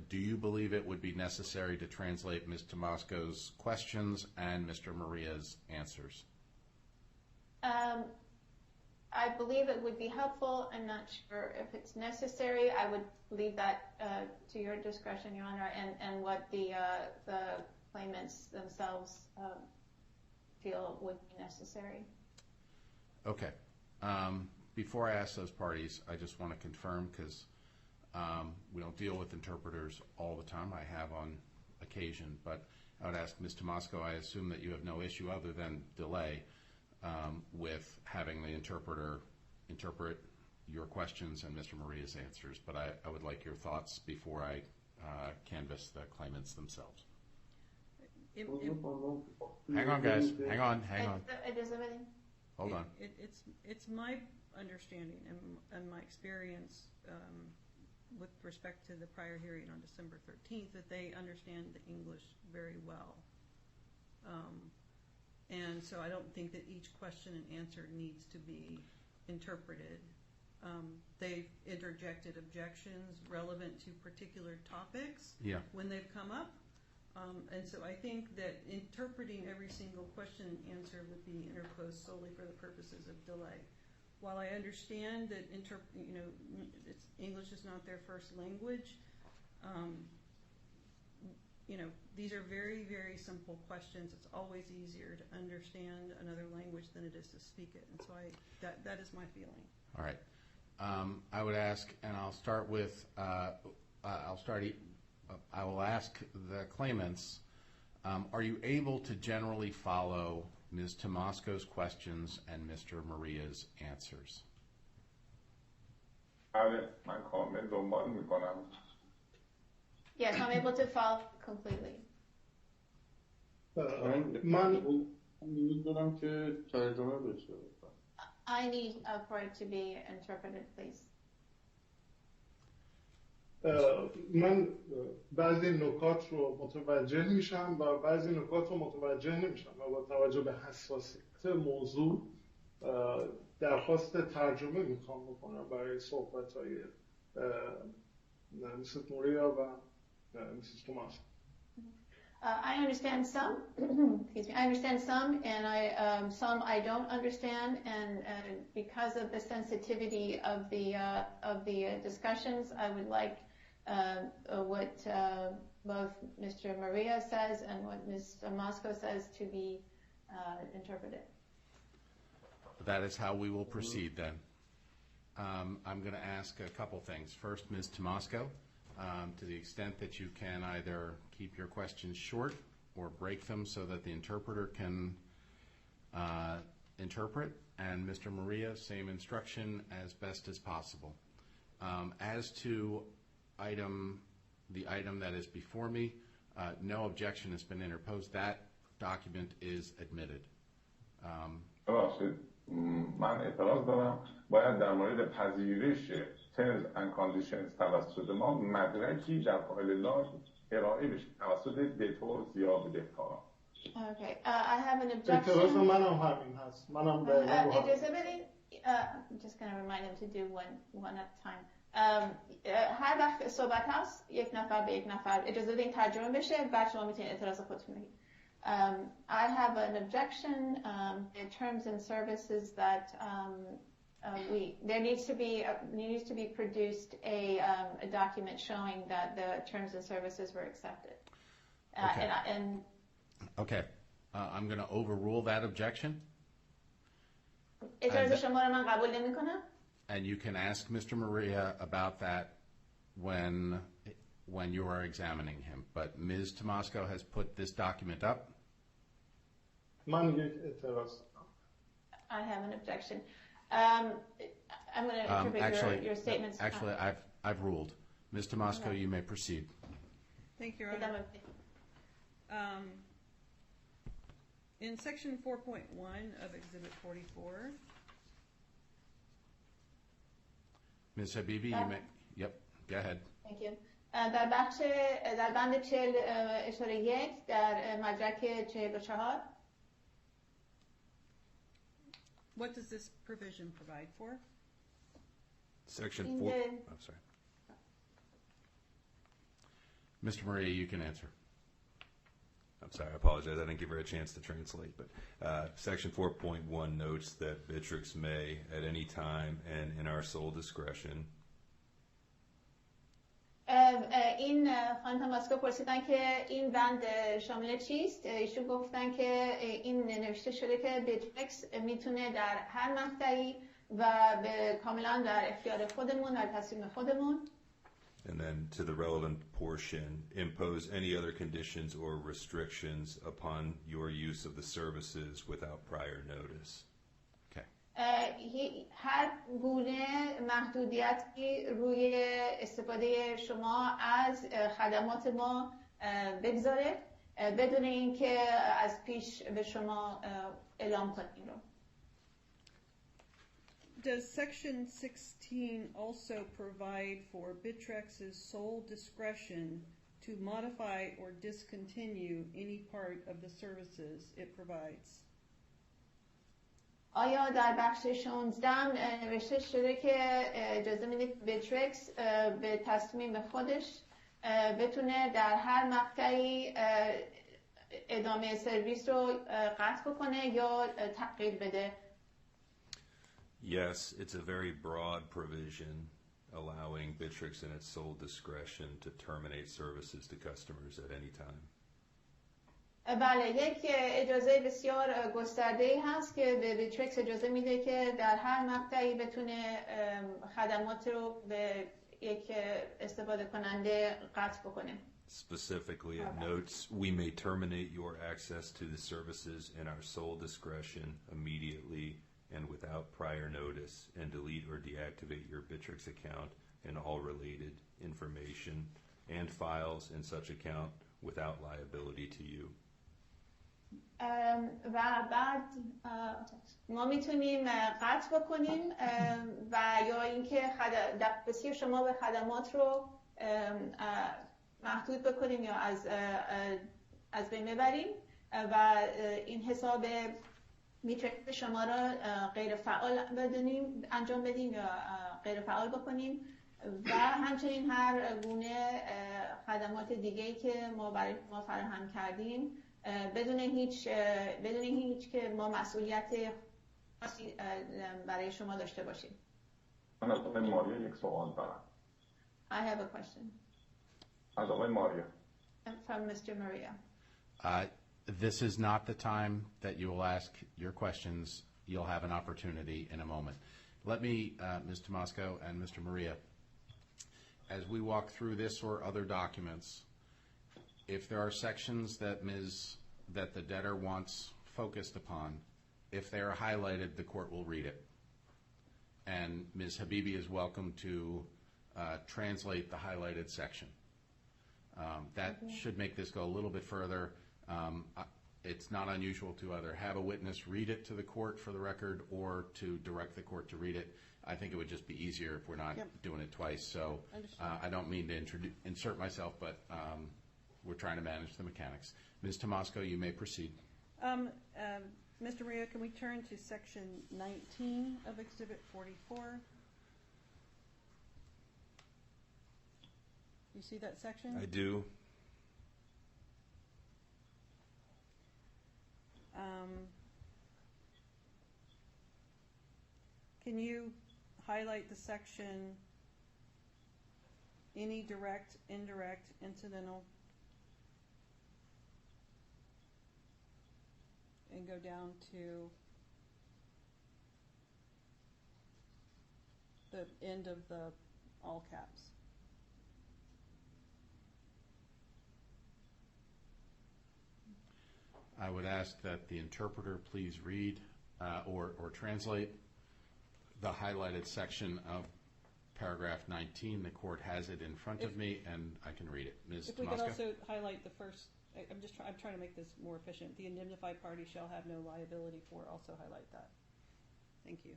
do you believe it would be necessary to translate Ms. Tomasco's questions and Mr. Maria's answers? I believe it would be helpful. I'm not sure if it's necessary. I would leave that to your discretion, Your Honor, and what the claimants themselves feel would be necessary. Okay. Before I ask those parties, I just want to confirm, because we don't deal with interpreters all the time. I have on occasion, but I would ask Ms. Tomasco, I assume that you have no issue other than delay with having the interpreter interpret your questions and Mr. Maria's answers, but I would like your thoughts before I canvass the claimants themselves. Hang on, guys. Hang on. Hold on. It's my understanding and my experience with respect to the prior hearing on December 13th that they understand the English very well. And so I don't think that each question and answer needs to be interpreted. They've interjected objections relevant to particular topics when they've come up. And so I think that interpreting every single question and answer would be interposed solely for the purposes of delay. While I understand that English is not their first language, these are very, very simple questions. It's always easier to understand another language than it is to speak it. And so that is my feeling. All right. I would ask, and I'll start with, I will ask the claimants, are you able to generally follow Ms. Tomasco's questions and Mr. Maria's answers? Yes, I'm able to follow completely. I need for it to be interpreted, please. من بعضی نکات رو متوجه میشم و بعضی نکات رو متوجه نمیشم و با توجه به حساسیت موضوع درخواست ترجمه میخوام بکنم برای صحبت‌های Mrs. Maria و Mrs. Tomas. I understand some. Excuse me. I understand some, and some I don't understand, and because of the sensitivity of the discussions, I would like what both Mr. Maria says and what Ms. Moscow says to be interpreted. That is how we will proceed then. I'm going to ask a couple things. First, Ms. Tomasco, to the extent that you can either keep your questions short or break them so that the interpreter can interpret, and Mr. Maria, same instruction as best as possible. As to the item that is before me, no objection has been interposed. That document is admitted. من اعتراض دارم. باید در مورد پذیرش terms and conditions توسط ما مدرکی در فایل لاگ ارائه بشه توسط دتورز یا بدهکاران. Okay, I have an objection. اعتراض منم همین هست. منم I'm just going to remind him to do one at a time. هر وقت صحبت هست یک نفر به یک نفر اجازه بدین ترجمه بشه بعد شما میتونید اعتراض خودتون بگید. I have an objection in terms and services that there needs to be produced a document showing that the terms and services were accepted. Okay. I'm going to overrule that objection. اجازه شما رو من قبول نمی‌کنم. And you can ask Mr. Maria about that when you are examining him. But Ms. Tomasco has put this document up. من یک اعتراض. I have an objection. I'm going to interpret your statements. Actually, I've ruled. Ms. Tomasco, you may proceed. Thank you, Your Honor. In Section 4.1 of Exhibit 44. Ms. Habibi, you may. Yep, go ahead. Thank you. در بند 40 اشاره 1 در مدرک 44. What does this provision provide for? Section In 4. the- I'm sorry. Mr. Maria, you can answer. I'm sorry, I apologize. I didn't give her a chance to translate. But Section 4.1 notes that Bittrex may, at any time and in our sole discretion, این خانم تاماسکو پرسیدن که این بند شامل چیست. ایشون گفتن که این نوشته شده که بیترکس میتونه در هر مقطعی و به کاملا در اختیار خودمون در تصمیم خودمون and then to the relevant portion, impose any other conditions or restrictions upon your use of the services without prior notice. Okay. هر گونه محدودیتی روی استفاده شما از خدمات ما بگذاره بدون اینکه از پیش به شما اعلام کنیم رو. Does Section 16 also provide for Bittrex's sole discretion to modify or discontinue any part of the services it provides? آیا در بخش 16 نوشته شده که اجازه میده بیترکس به تصمیم خودش بتونه در هر مقطعی ادامه سرویس رو قطع بکنه یا تغییر بده؟ Yes, it's a very broad provision allowing Bittrex in its sole discretion to terminate services to customers at any time. بله، یک اجازه بسیار گسترده‌ای هست که به بیترکس اجازه میده که در هر مقطعی بتونه خدمات رو به یک استفاده کننده قطع بکنه. Specifically, it notes we may terminate your access to the services in our sole discretion immediately and without prior notice, and delete or deactivate your Bittrex account and all related information and files in such account without liability to you. و بعد ما میتونیم قطع بکنیم و یا اینکه دسترسی شما به خدمات رو محدود بکنیم یا از بین ببریم و این حساب میترکس شما را غیر فعال انجام بدیم یا غیر فعال بکنیم و همچنین هر گونه خدمات دیگه‌ای که ما برای ما فراهم کردیم بدون هیچ که ما مسئولیت خاصی برای شما داشته باشیم. من از آقای ماریا یک سوال دارم. I have a question. از آقای ماریا. From Mr. Maria. This is not the time that you will ask your questions. You'll have an opportunity in a moment. Let me, Ms. Tomasco and Mr. Maria, as we walk through this or other documents, if there are sections that the debtor wants focused upon, if they are highlighted, the court will read it. And Ms. Habibi is welcome to translate the highlighted section. That should make this go a little bit further. It's not unusual to either have a witness read it to the court for the record or to direct the court to read it. I think it would just be easier if we're not doing it twice. So I don't mean to insert myself, but we're trying to manage the mechanics. Ms. Tomasco, you may proceed. Mr. Maria, can we turn to Section 19 of Exhibit 44? You see that section? I do. Can you highlight the section, any direct, indirect, incidental, and go down to the end of the all caps? I would ask that the interpreter please read or translate the highlighted section of paragraph 19. The court has it in front of me, and I can read it. Ms. If we could Tomasco? also highlight the first, I'm trying to make this more efficient. The indemnified party shall have no liability for, also highlight that. Thank you.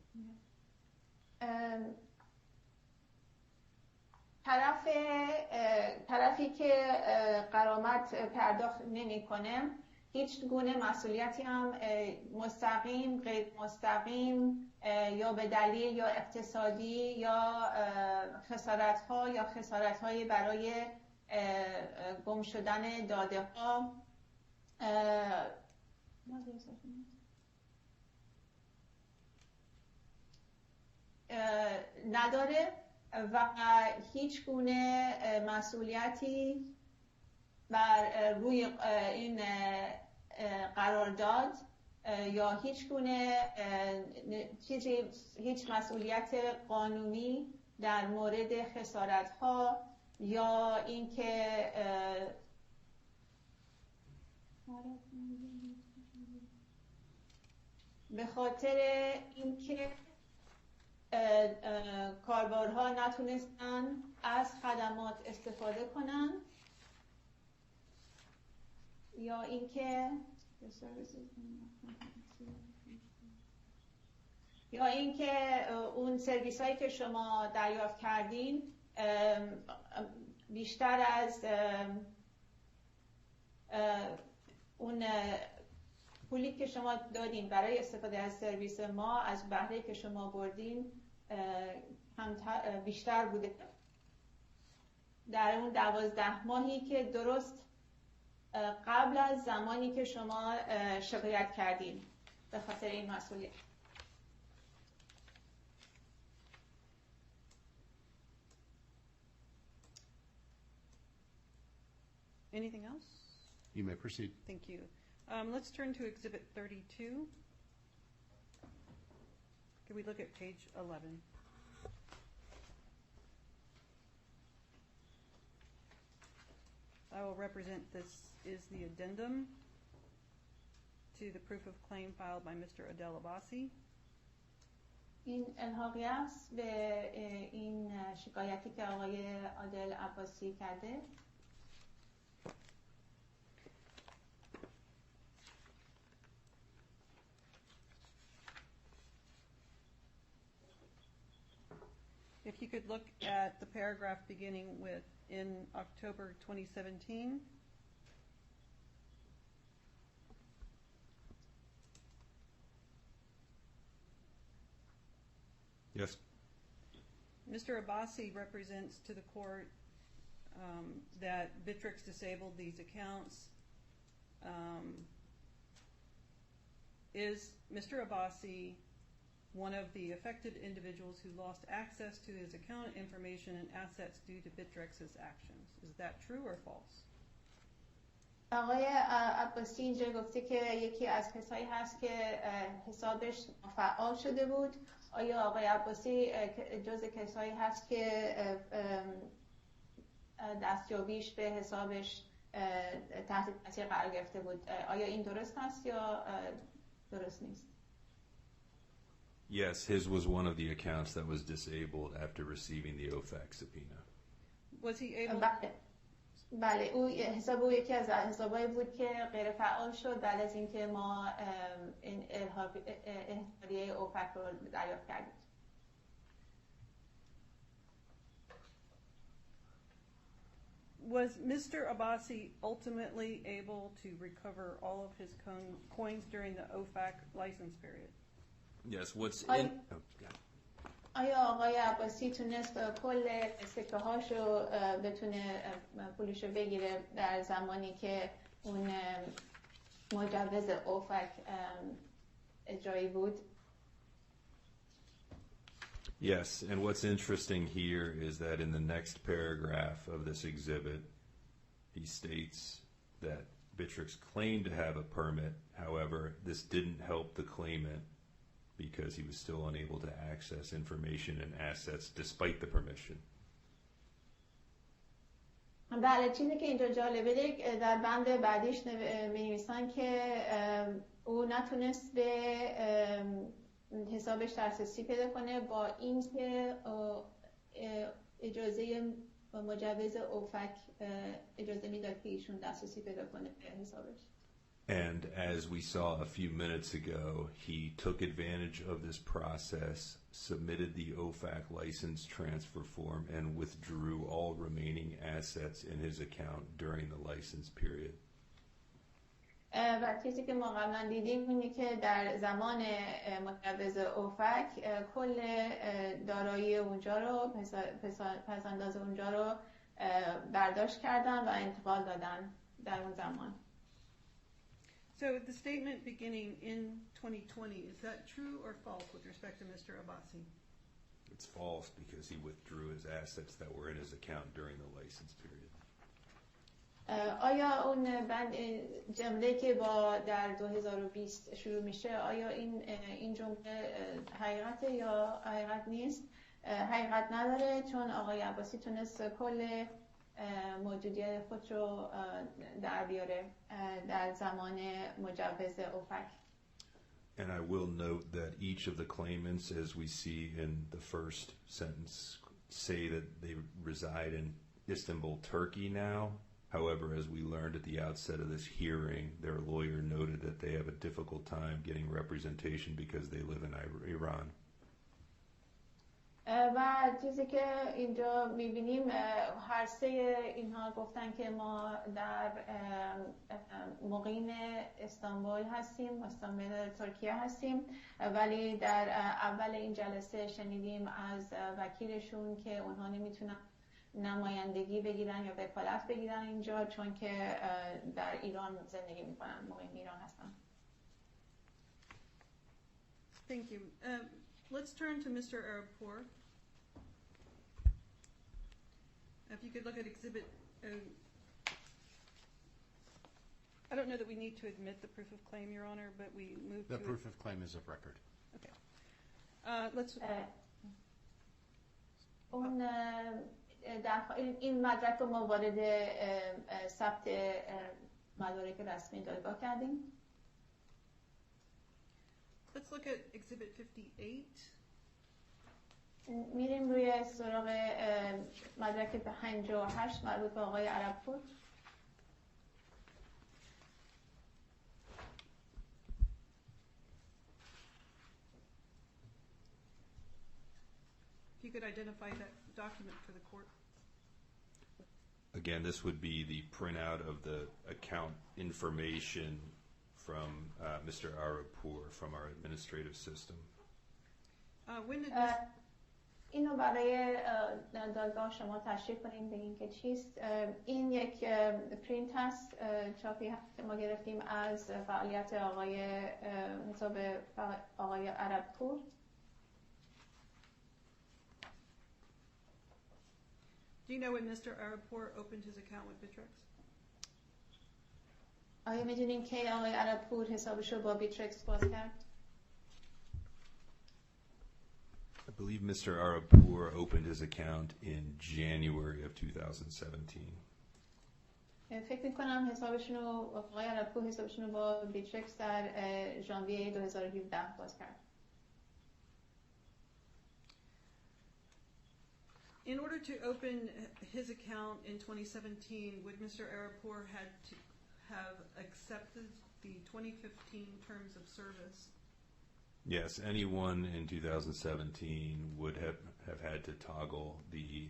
طرفی که غرامت پرداخت نمیکنه هیچ گونه مسئولیتی هم مستقیم، غیر مستقیم یا به دلیل یا اقتصادی یا خسارت‌ها یا خسارت‌های برای گم شدن داده‌ها نداره و هیچ گونه مسئولیتی بر روی این قرارداد یا هیچ گونه هیچ مسئولیت قانونی در مورد خسارت‌ها یا اینکه به خاطر اینکه کاربرها نتونستن از خدمات استفاده کنن یا اینکه اون سرویس هایی که شما دریافت کردین بیشتر از اون پولی که شما دادین برای استفاده از سرویس ما از بهره که شما بردین هم بیشتر بوده در اون 12 ماهی که درست قبل از زمانی که شما شکایت کردین به خاطر این مسئولیت. Anything else? You may proceed. Thank you. Let's turn to Exhibit 32. Can we look at page 11? I will represent this is the addendum to the proof of claim filed by Mr. Adel Abbasi. این الحاقی است به این شکایتی که آقای عادل عباسی کرده. If you could look at the paragraph beginning with in October 2017. Yes. Mr. Abbasi represents to the court that Bittrex disabled these accounts. Is Mr. Abbasi one of the affected individuals who lost access to his account information and assets due to Bittrex's actions? Is that true or false? آقای عباسی اینجا گفته که یکی از کسایی هست که حسابش فعال شده بود. آیا آقای عباسی جز کسایی هست که دستیابیش به حسابش تحت تاثیر قرار گرفته بود؟ آیا این درست است یا درست نیست؟ Yes, his was one of the accounts that was disabled after receiving the OFAC subpoena. Was he able? بله او حساب او یکی از حسابایی بود که غیر فعال شد بعد از اینکه ما این احضاریه اوفک رو دریافت کردیم. Was Mr. Abbasi ultimately able to recover all of his coins during the OFAC license period? Yes, what's in... آیا آقای عباسی تونست کل سکه هاشو بتونه پولشو بگیره در زمانی که اون مجوز اوفک اجرایی بود؟ Yes, and what's interesting here is that in the next paragraph of this exhibit, he states that Bittrex claimed to have a permit. However, this didn't help the claimant because he was still unable to access information and assets despite the permission. بله، چیزی که اینجا جالبه در بند بعدیش می‌نویسن که او نتونست به حسابش دسترسی پیدا کنه با اینکه اجازه مجوز اوفک اجازه میداد که ایشون دسترسی پیدا کنه به حسابش. And as we saw a few minutes ago, he took advantage of this process, submitted the OFAC license transfer form, and withdrew all remaining assets in his account during the license period. و چیزی که ما قبلا دیدیم اینه که در زمان مجوز اوفک کل دارایی اونجا رو پسنداز اونجا رو برداشت کردن و انتقال دادن در اون زمان. So the statement beginning in 2020, is that true or false with respect to Mr. Abbasi? It's false because he withdrew his assets that were in his account during the license period. آیا اون جمله که با در 2020 شروع میشه آیا این جمله حقیقته یا حقیقت نیست؟ حقیقت نداره چون آقای عباسی تونست کل موجودیت خود رو در بیاره در زمان مجوز اوفک. And I will note that each of the claimants, as we see in the first sentence, say that they reside in Istanbul, Turkey now. However, as we learned at the outset of this hearing, their lawyer noted that they have a difficult time getting representation because they live in Iran. و چیزی که اینجا میبینیم هر سه اینها گفتن که ما در مقیم استانبول هستیم، استانبول ترکیه هستیم، ولی در اول این جلسه شنیدیم از وکیلشون که اونها نمیتونن نمایندگی بگیرن یا وکالت بگیرن اینجا چون که در ایران زندگی میکنن، مقیم ایران هستن. Thank you. Let's turn to Mr. Arabpour. If you could look at exhibit, I don't know that we need to admit the proof of claim, Your Honor, but we moved to The proof of claim is of record. Okay. Let's. این مدرک رو ما وارد ثبت مدارک رسمی دادگاه کردیم. Let's look at exhibit 58. میریم روی سراغ مدرک 58 مربوط به آقای عربپور. If you could identify that document for the court. Again, this would be the printout of the account information from Mr. Arabpour from our administrative system. When did this... اینو برای دادگاه شما تشریح کنیم بگین که چیست. این یک پرینت هست، چاپی هست که ما گرفتیم از فعالیت حساب آقای عربپور. Do you know when Mr. Arabpour opened his account with Bittrex? آیا میدونیم که آقای عربپور حسابش رو با بیترکس باز کرد؟ I believe Mr. Arabpour opened his account in January of 2017. فکر میکنم حسابشون رو آقای عربپور حسابشون رو با بیترکس در ژانویه 2017 باز کرد. In order to open his account in 2017, would Mr. Arabpour had to have accepted the 2015 terms of service? Yes, anyone in 2017 would have had to toggle the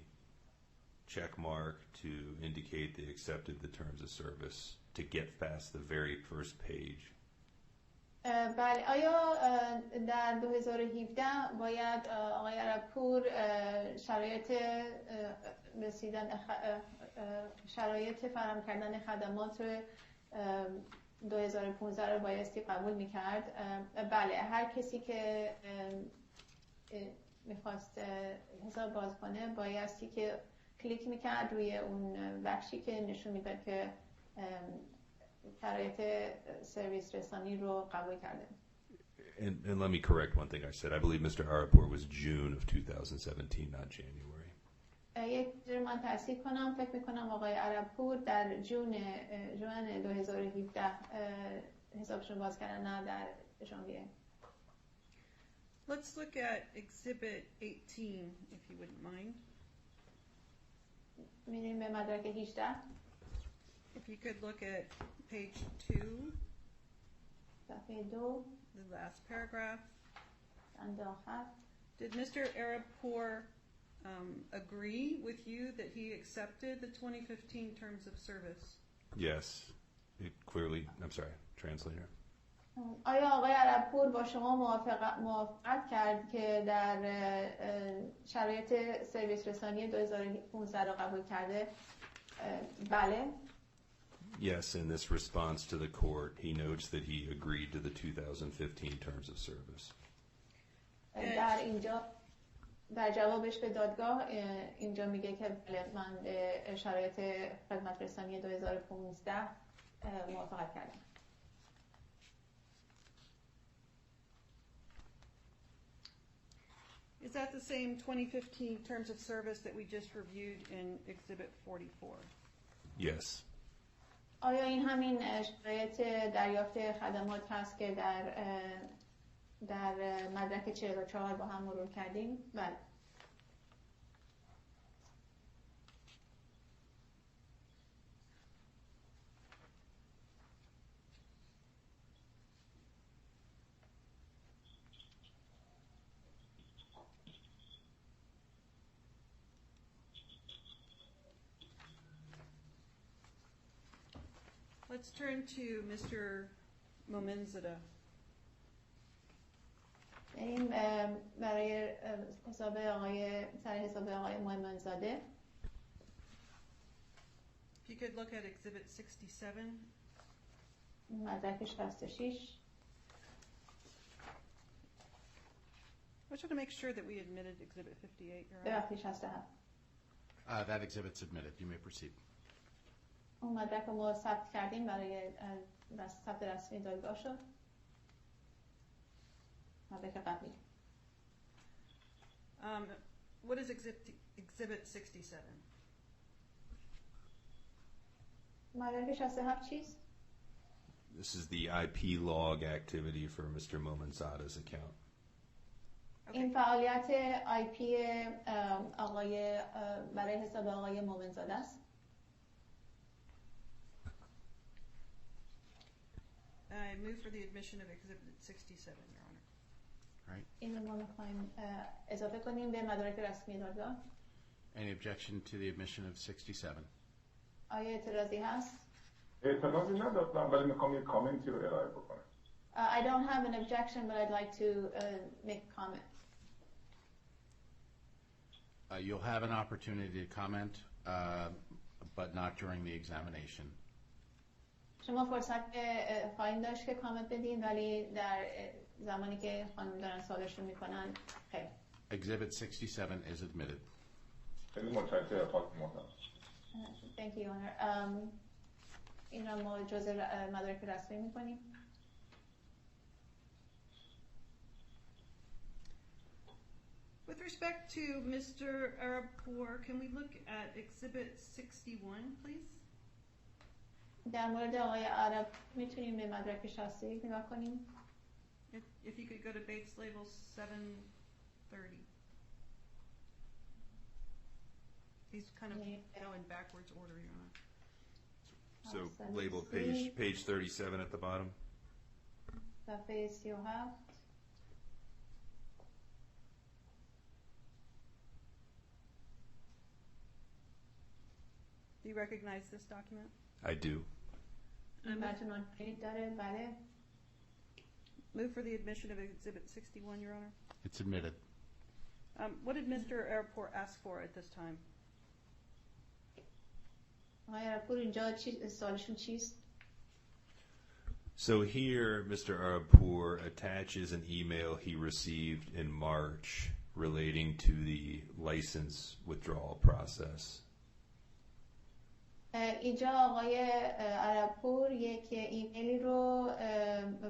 check mark to indicate they accepted the terms of service to get past the very first page. بله، آیا در 2017 باید آقای عربپور شرایط فراهم کردن خدمات 2015 رو بایستی قبول میکرد؟ بله، هر کسی که میخواست حساب باز کنه بایستی که کلیک میکرد روی اون بخشی که نشون میداد که شرایط سرویس رسانی رو قبول کرده. And let me correct one thing I said. I believe Mr. Arabpour was June of 2017, not January. یک جور من تصحیح کنم، فکر میکنم آقای عربپور در جون 2017 حسابشون باز کردن، نه در ژانویه. Let's look at exhibit 18 if you wouldn't mind. میریم به مدرک 18. If you could look at page 2. صفحه 2 the last paragraph. بند آخر. Did Mr. Arabpour agree with you that he accepted the 2015 terms of service? Yes, it clearly. I'm sorry, translator. آیا آقای عربپور با شما موافقت کرد که در شرایط سرویس رسانی 2015 را قبول کرده؟ بله. Yes, in this response to the court, he notes that he agreed to the 2015 terms of service. در اینجا در جوابش به دادگاه اینجا میگه که بله من به شرایط خدمت رسانی 2015 موافقت کردم. Is that the same 2015 terms of service that we just reviewed in Exhibit 44? Yes. آیا این همین شرایط دریافت خدمات هست که در مدرک 44 با هم مرور کردیم؟ بله. Let's turn to Mr. Momenzada. این برای حساب آقای مومنزاده. If you could look at Exhibit 67. مدرک 66. I just want to make sure that we admitted Exhibit 58. ببخشید 67. That exhibit's admitted. You may proceed. اون مدرک رو ما ثبت کردیم برای ثبت رسمی دادگاه شد. مدرک قبلی. What is Exhibit 67? مدرک 67 چیست؟ This is the IP log activity for Mr. Momenzada's account. این فعالیت IP آقای برای حساب آقای مومنزاده است. I move for the admission of Exhibit 67, Your Honor. Right. این رو ما می‌خوایم اضافه کنیم به مدارک رسمی دادگاه. Any objection to the admission of 67? آیا اعتراضی هست؟ اعتراضی ندارم ولی میخوام یک کامنتی رو ارائه بکنم. I don't have an objection, but I'd like to make a comment. You'll have an opportunity to comment, but not during the examination. شما فرصت خواهید داشت که کامنت بدین ولی در زمانی که خانم دارن سوالشون میکنن خیر. Exhibit 67 is admitted. خیلی متشکرم خانم محترم. Thank you, Your Honor. این را ما جزء مدارک رسمی میکنیم. With respect to Mr. Arabpour, can we look at Exhibit 61, please? در مورد آقای عرب میتونیم به مدرک 61 نگاه کنیم. If you could go to Bates Label 730. He's kind of in backwards order, Your Honor. So label page 37 at the bottom. صفحه 37. Do you recognize this document? I do. Move for the admission of Exhibit 61, Your Honor. It's admitted. What did Mr. Arabpour ask for at this time? So here, Mr. Arabpour attaches an email he received in March relating to the license withdrawal process. اینجا آقای عربپور یک ایمیلی رو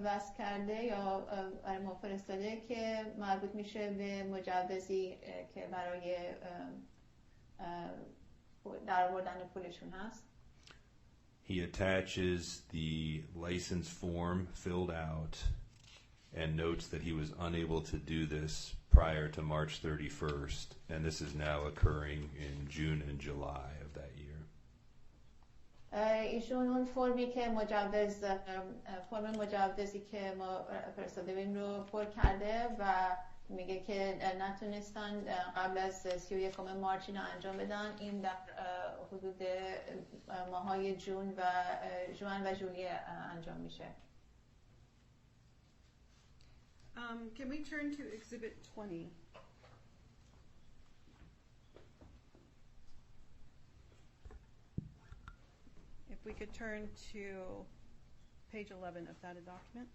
وصل کرده یا برای ما فرستاده که مربوط میشه به مجوزی که برای در آوردن پولشون هست. He attaches the license form filled out and notes that he was unable to do this prior to March 31st, and this is now occurring in June and July of that year. ایشون اون فرمی که فرم مجوزی که ما فرستاده بودیم رو پر کرده و میگه که نتونستن قبل از 31 مارچ اینو انجام بدن. این در حدود ماهای ژوئن و ژوئیه انجام میشه. Can we turn to Exhibit 20? If we could turn to page 11 of that document.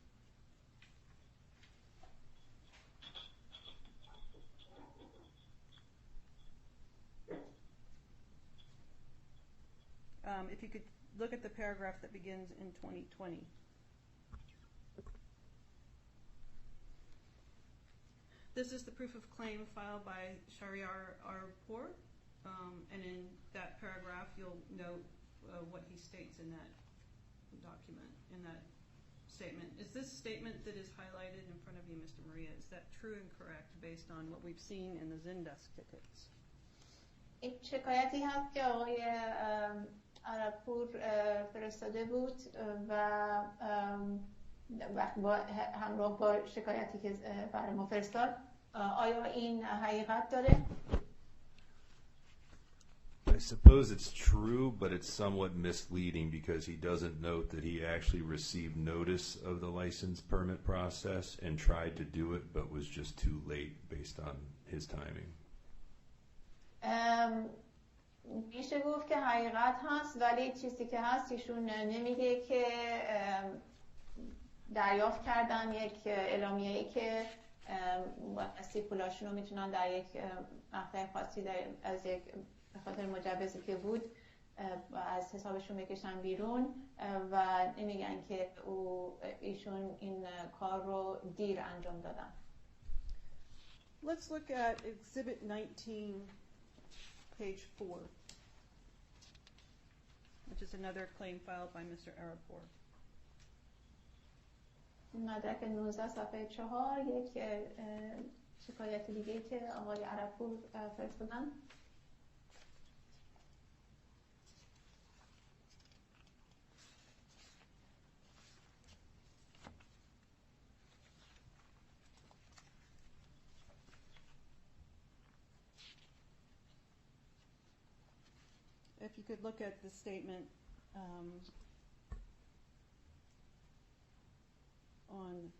If you could look at the paragraph that begins in 2020. This is the proof of claim filed by Shahryar Arpoor, and in that paragraph you'll note what he states in that document, in that statement. Is this statement that is highlighted in front of you, Mr. Maria, is that true and correct based on what we've seen in the Zendesk tickets? این شکایتی هست که آقای عربپور فرستاده بود و همراه با شکایتی که برای ما فرستاد. آیا این حقیقت داره؟ I suppose it's true, but it's somewhat misleading because he doesn't note that he actually received notice of the license permit process and tried to do it, but was just too late based on his timing. میشه گفت که حقیقت هست، ولی چیزی که هست ایشون نمیگه که دریافت کردن یک اعلامیه‌ای که پولاشون رو میتونن در یک مقطع خاصی از یک به خاطر مجوزی که بود از حسابشون بکشن بیرون و نمیگن که ایشون این کار رو دیر انجام دادن. Let's look at Exhibit 19, page 4, which is another claim filed by Mr. Arapur. مدرک 19 صفحه 4 یک شکایت دیگه که آقای عربپور فرستادن. If you could look at the statement on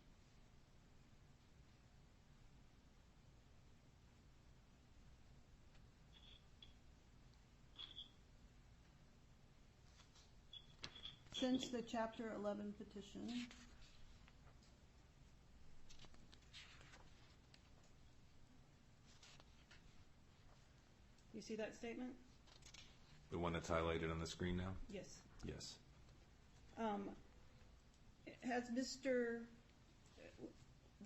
since the Chapter 11 petition, you see that statement? The one that's highlighted on the screen now? Yes. Yes. Has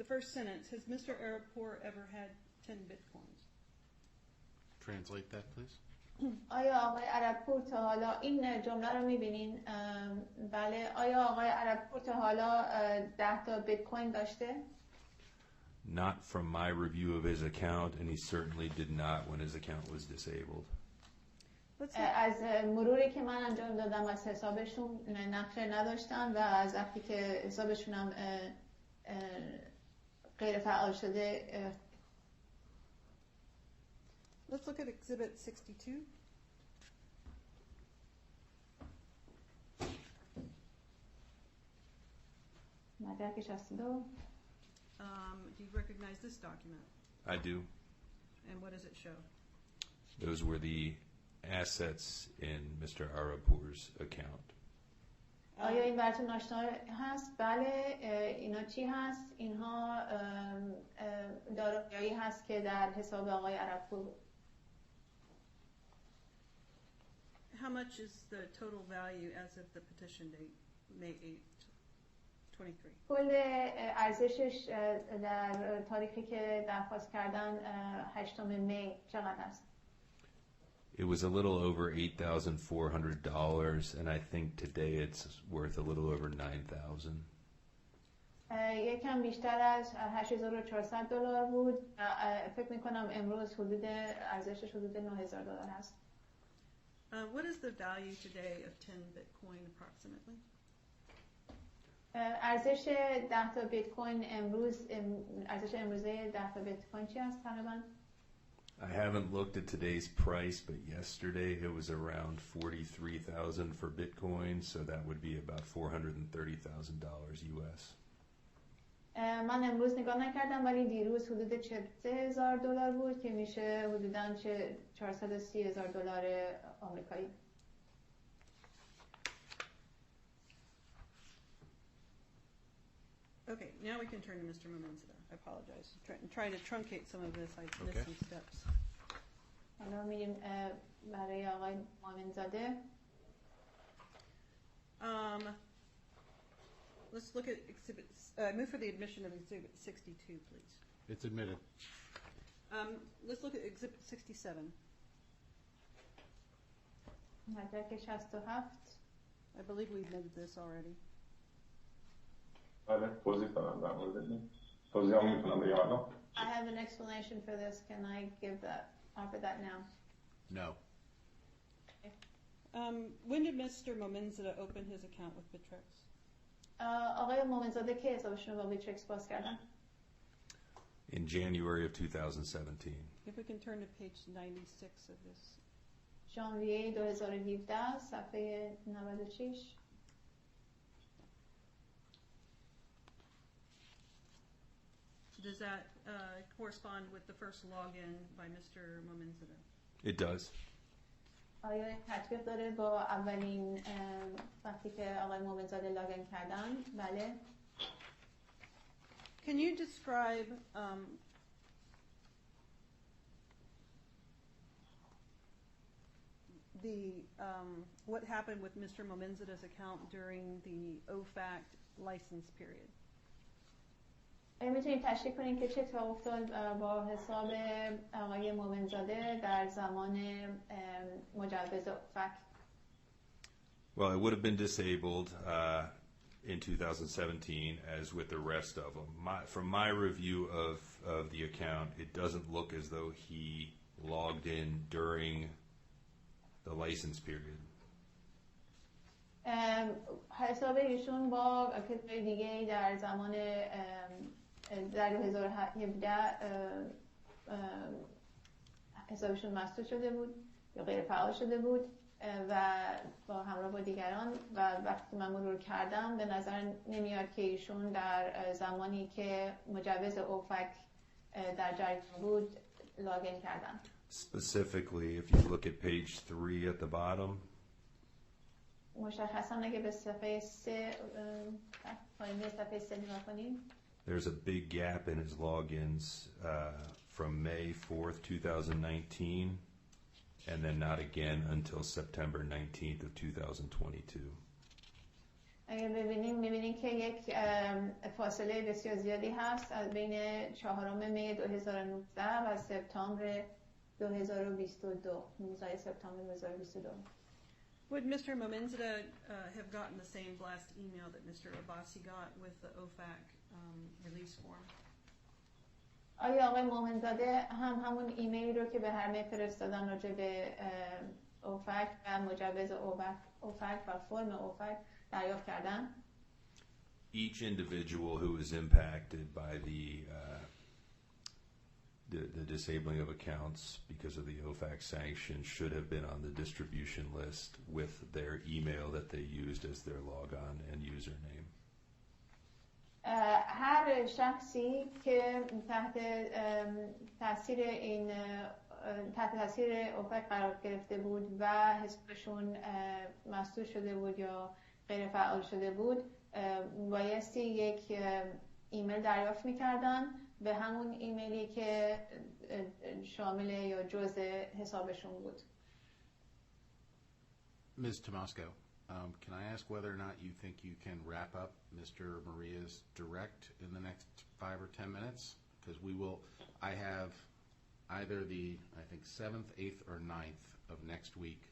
the first sentence, has Mr. Arapur ever had 10 bitcoins? Translate that, please. آیا آقای عربپور تا حالا این جمله رو میبینین؟ بله. آیا آقای عربپور تا حالا 10 تا بیت کوین داشته؟ Not from my review of his account, and he certainly did not when his account was disabled. از مروری که من انجام دادم از حسابشون نقشه نداشتن و از وقتی که حسابشون هم غیر فعال شده. Let's look at Exhibit 62. مدرک 62. Do you recognize this document? I do. And what does it show? Those were the assets in Mr. Arapur's account. آیا این براتون آشنا هست؟ بله. اینا چی هست؟ اینها دارایی هست که در حساب آقای عربپور. How much is the total value as of the petition date, May 8, 23? کل ارزشش در تاریخی که درخواست کردن 8 می چقدر است؟ It was a little over $8,400, and I think today it's worth a little over $9,000. یکم بیشتر از $8,400 بود. فکر میکنم امروز ارزشش حدود $9,000 هست. What is the value today of 10 Bitcoin approximately? ارزش 10 تا بیت کوین ارزش امروزه 10 تا بیت کوین چی هست تقریبا؟ I haven't looked at today's price, but yesterday it was around 43,000 for Bitcoin, so that would be about $430,000 US. من امروز نگاه نکردم ولی دیروز حدود 43,000 دلار بود که میشه حدوداً 430,000 دلار آمریکایی. Okay, now we can turn to Mr. Momenzada. I apologize. Trying to truncate some of this. I missed some steps. حالا میریم برای آقای مومنزاده. Let's look at exhibits. Move for the admission of exhibit 62, please. It's admitted. Let's look at exhibit 67. مدرک 67. I believe we admitted this already. آره توضیح دادم در مورد این. توضیح هم میتونم بگم الان. I have an explanation for this. Can I offer that now? No. When did Mr. Momenzada open his account with Bittrex? آقای مومنزاده که حسابشون رو با بیترکس باز کردن؟ In January of 2017. If we can turn to page 96 of this. ژانویه 2017 صفحه 96. Does that correspond with the first login by Mr. Momenzada? It does. آیا تطبیق داره با اولین وقتی که آقای مومنزاده لاگین کردن؟ بله. Can you describe what happened with Mr. Momenzada's account during the OFAC license period? میتونید تشریح کنید که چه اتفاق افتاد با حساب آقای مومنزاده در زمان مجوز اوفک؟ Well, it would have been disabled in 2017, as with the rest of them. From my review of the account, it doesn't look as though he logged in during the license period. حساب ایشون با کسای دیگه در زمان در 2017 حسابشون مسدود شده بود یا غیر فعال شده بود و با همراه با دیگران و وقتی من مرور کردم به نظر نمیاد که ایشون در زمانی که مجوز اوفک در جریان بود لاگین کردن. Specifically, if you look at page 3 at the bottom, مشخصا اگه به صفحه 3 پایین صفحه 3 نگاه کنیم there's a big gap in his logins from May 4th, 2019, and then not again until September 19th of 2022. اگر می‌بینیم که یک فاصله بسیار زیادی هست از بین 4 می 2019 و سپتامبر 2022 19 سپتامبر 2022. Would Mr. Momenzada have gotten the same blast email that Mr. Abbasi got with the OFAC release form? آیا آقای مومنزاده همون ایمیلی رو که به هر می فرستادن راجع به اوفک و مجوز اوفک و فرم اوفک دریافت کردن؟ Each individual who is impacted by the disabling of accounts because of the OFAC sanction should have been on the distribution list with their email that they used as their logon and username. هر شخصی که تحت تاثیر اوفک قرار گرفته بود و حسابشون مسدود شده بود یا غیر فعال شده بود بایستی یک ایمیل دریافت میکردن به همون ایمیلی که شامل یا جزء حسابشون بود. Ms. Tomasco, can I ask whether or not you think you can wrap up Mr. Maria's direct in the next 5 or 10 minutes? Because I have either the, I think, 7th, 8th, or 9th of next week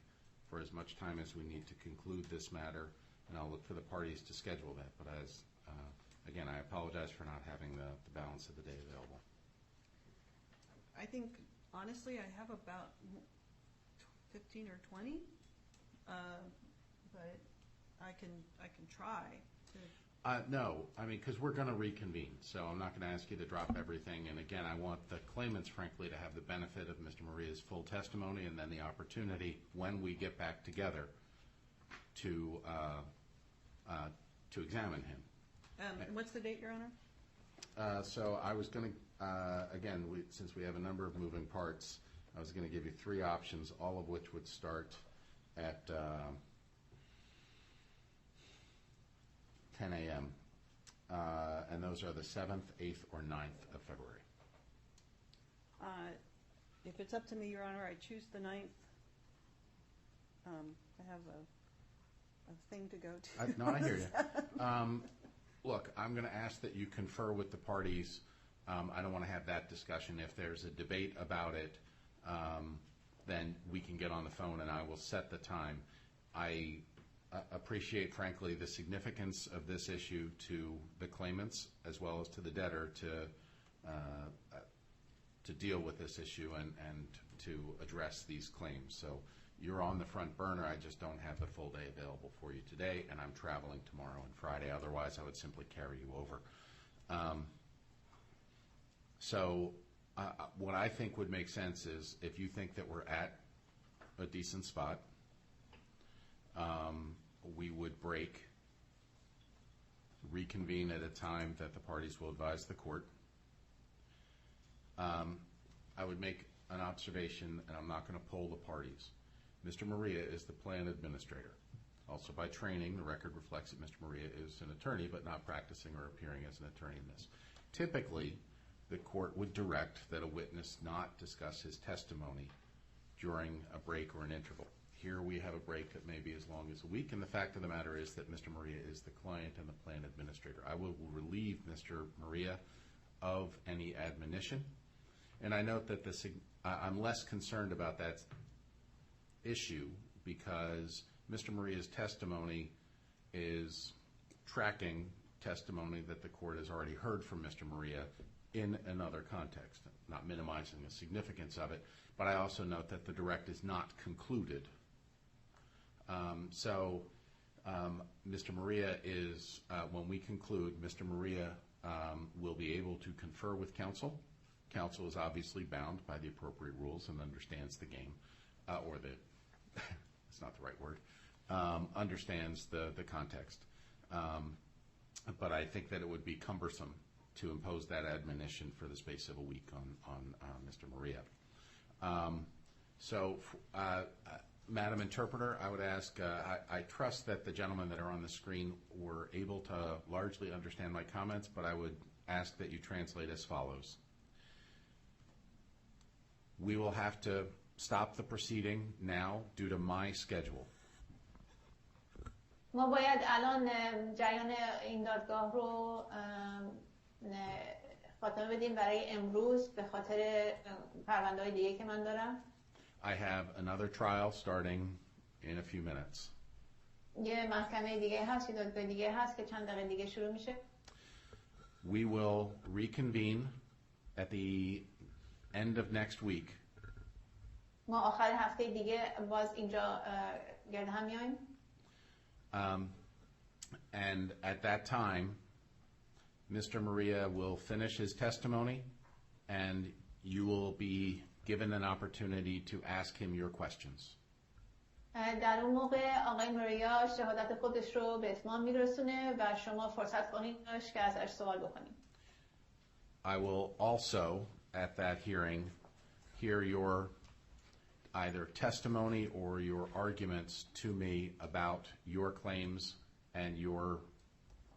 for as much time as we need to conclude this matter, and I'll look for the parties to schedule that. But again, I apologize for not having the balance of the day available. I think, honestly, I have about 15 or 20. but I can try to. No, I mean, because we're going to reconvene, so I'm not going to ask you to drop everything. And again, I want the claimants, frankly, to have the benefit of Mr. Maria's full testimony and then the opportunity, when we get back together, to examine him. And what's the date, Your Honor? So I was going to, again, since we have a number of moving parts, I was going to give you three options, all of which would start at 10 a.m. And those are the 7th, 8th, or 9th of February. If it's up to me, Your Honor, I choose the 9th. I have a thing to go to. No, I hear you. Look, I'm going to ask that you confer with the parties. I don't want to have that discussion. If there's a debate about it, then we can get on the phone and I will set the time. I appreciate, frankly, the significance of this issue to the claimants as well as to the debtor to deal with this issue and to address these claims. So you're on the front burner. I just don't have the full day available for you today, and I'm traveling tomorrow and Friday. Otherwise, I would simply carry you over. What I think would make sense is if you think that we're at a decent spot, we would reconvene at a time that the parties will advise the court. I would make an observation, and I'm not going to poll the parties. Mr. Maria is the plan administrator. Also, by training, the record reflects that Mr. Maria is an attorney, but not practicing or appearing as an attorney in this. Typically, the court would direct that a witness not discuss his testimony during a break or an interval. Here we have a break that may be as long as a week, and the fact of the matter is that Mr. Maria is the client and the plan administrator. I will relieve Mr. Maria of any admonition, and I note that I'm less concerned about that issue because Mr. Maria's testimony is tracking testimony that the court has already heard from Mr. Maria in another context, not minimizing the significance of it, but I also note that the direct is not concluded. Mr. Maria is, when we conclude, Mr. Maria will be able to confer with counsel. Counsel is obviously bound by the appropriate rules and understands the game, it's not the right word, understands the context. But I think that it would be cumbersome to impose that admonition for the space of a week on Mr. Maria. Madam Interpreter, I would ask, I trust that the gentlemen that are on the screen were able to largely understand my comments, but I would ask that you translate as follows. We will have to stop the proceeding now due to my schedule. ما باید الان جریان این دادگاه رو خاتمه بدیم برای امروز به خاطر پرونده‌های دیگه که من دارم. I have another trial starting in a few minutes. یه محکمه دیگه هست، یه دادگاه دیگه هست که چند دقیقه دیگه شروع میشه. We will reconvene at the end of next week. ما آخر هفته دیگه باز اینجا گرد هم میایم. And at that time, Mr. Maria will finish his testimony and you will be given an opportunity to ask him your questions. در اون موقع آقای ماریا شهادت خودش رو به اتمام میرسونه و شما فرصت خواهید داشت که ازش سوال بکنید. I will also at that hearing hear your either testimony or your arguments to me about your claims and your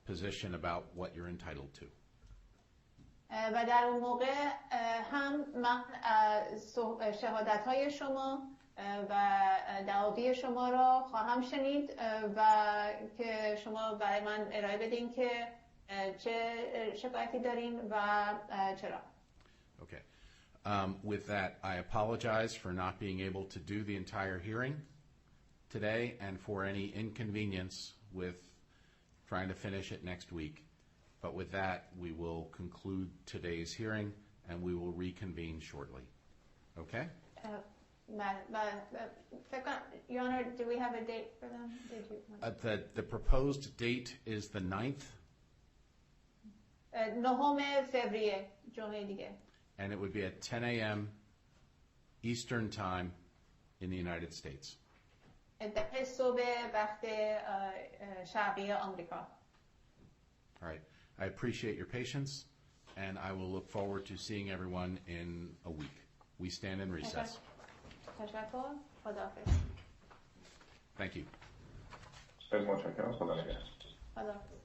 position about what you're entitled to. و در اون موقع هم من شهادت‌های شما و دعاوی شما را خواهم شنید و که شما برای من ارائه بدین که چه شکایتی دارین و چرا. Okay. With that, I apologize for not being able to do the entire hearing today and for any inconvenience with trying to finish it next week. But with that, we will conclude today's hearing and we will reconvene shortly. Okay? فکر کنم Your Honor, do we have a date for them? Did you? The proposed date is the 9th, 9 فوریه جمعه دیگه. and it would be at 10 a.m. Eastern Time in the United States. 10 صبح وقت شرقی آمریکا. All right. I appreciate your patience, and I will look forward to seeing everyone in a week. We stand in recess. تشکر. خداحافظ. Thank you. خیلی متشکرم. خدا نگهدار. خداحافظ.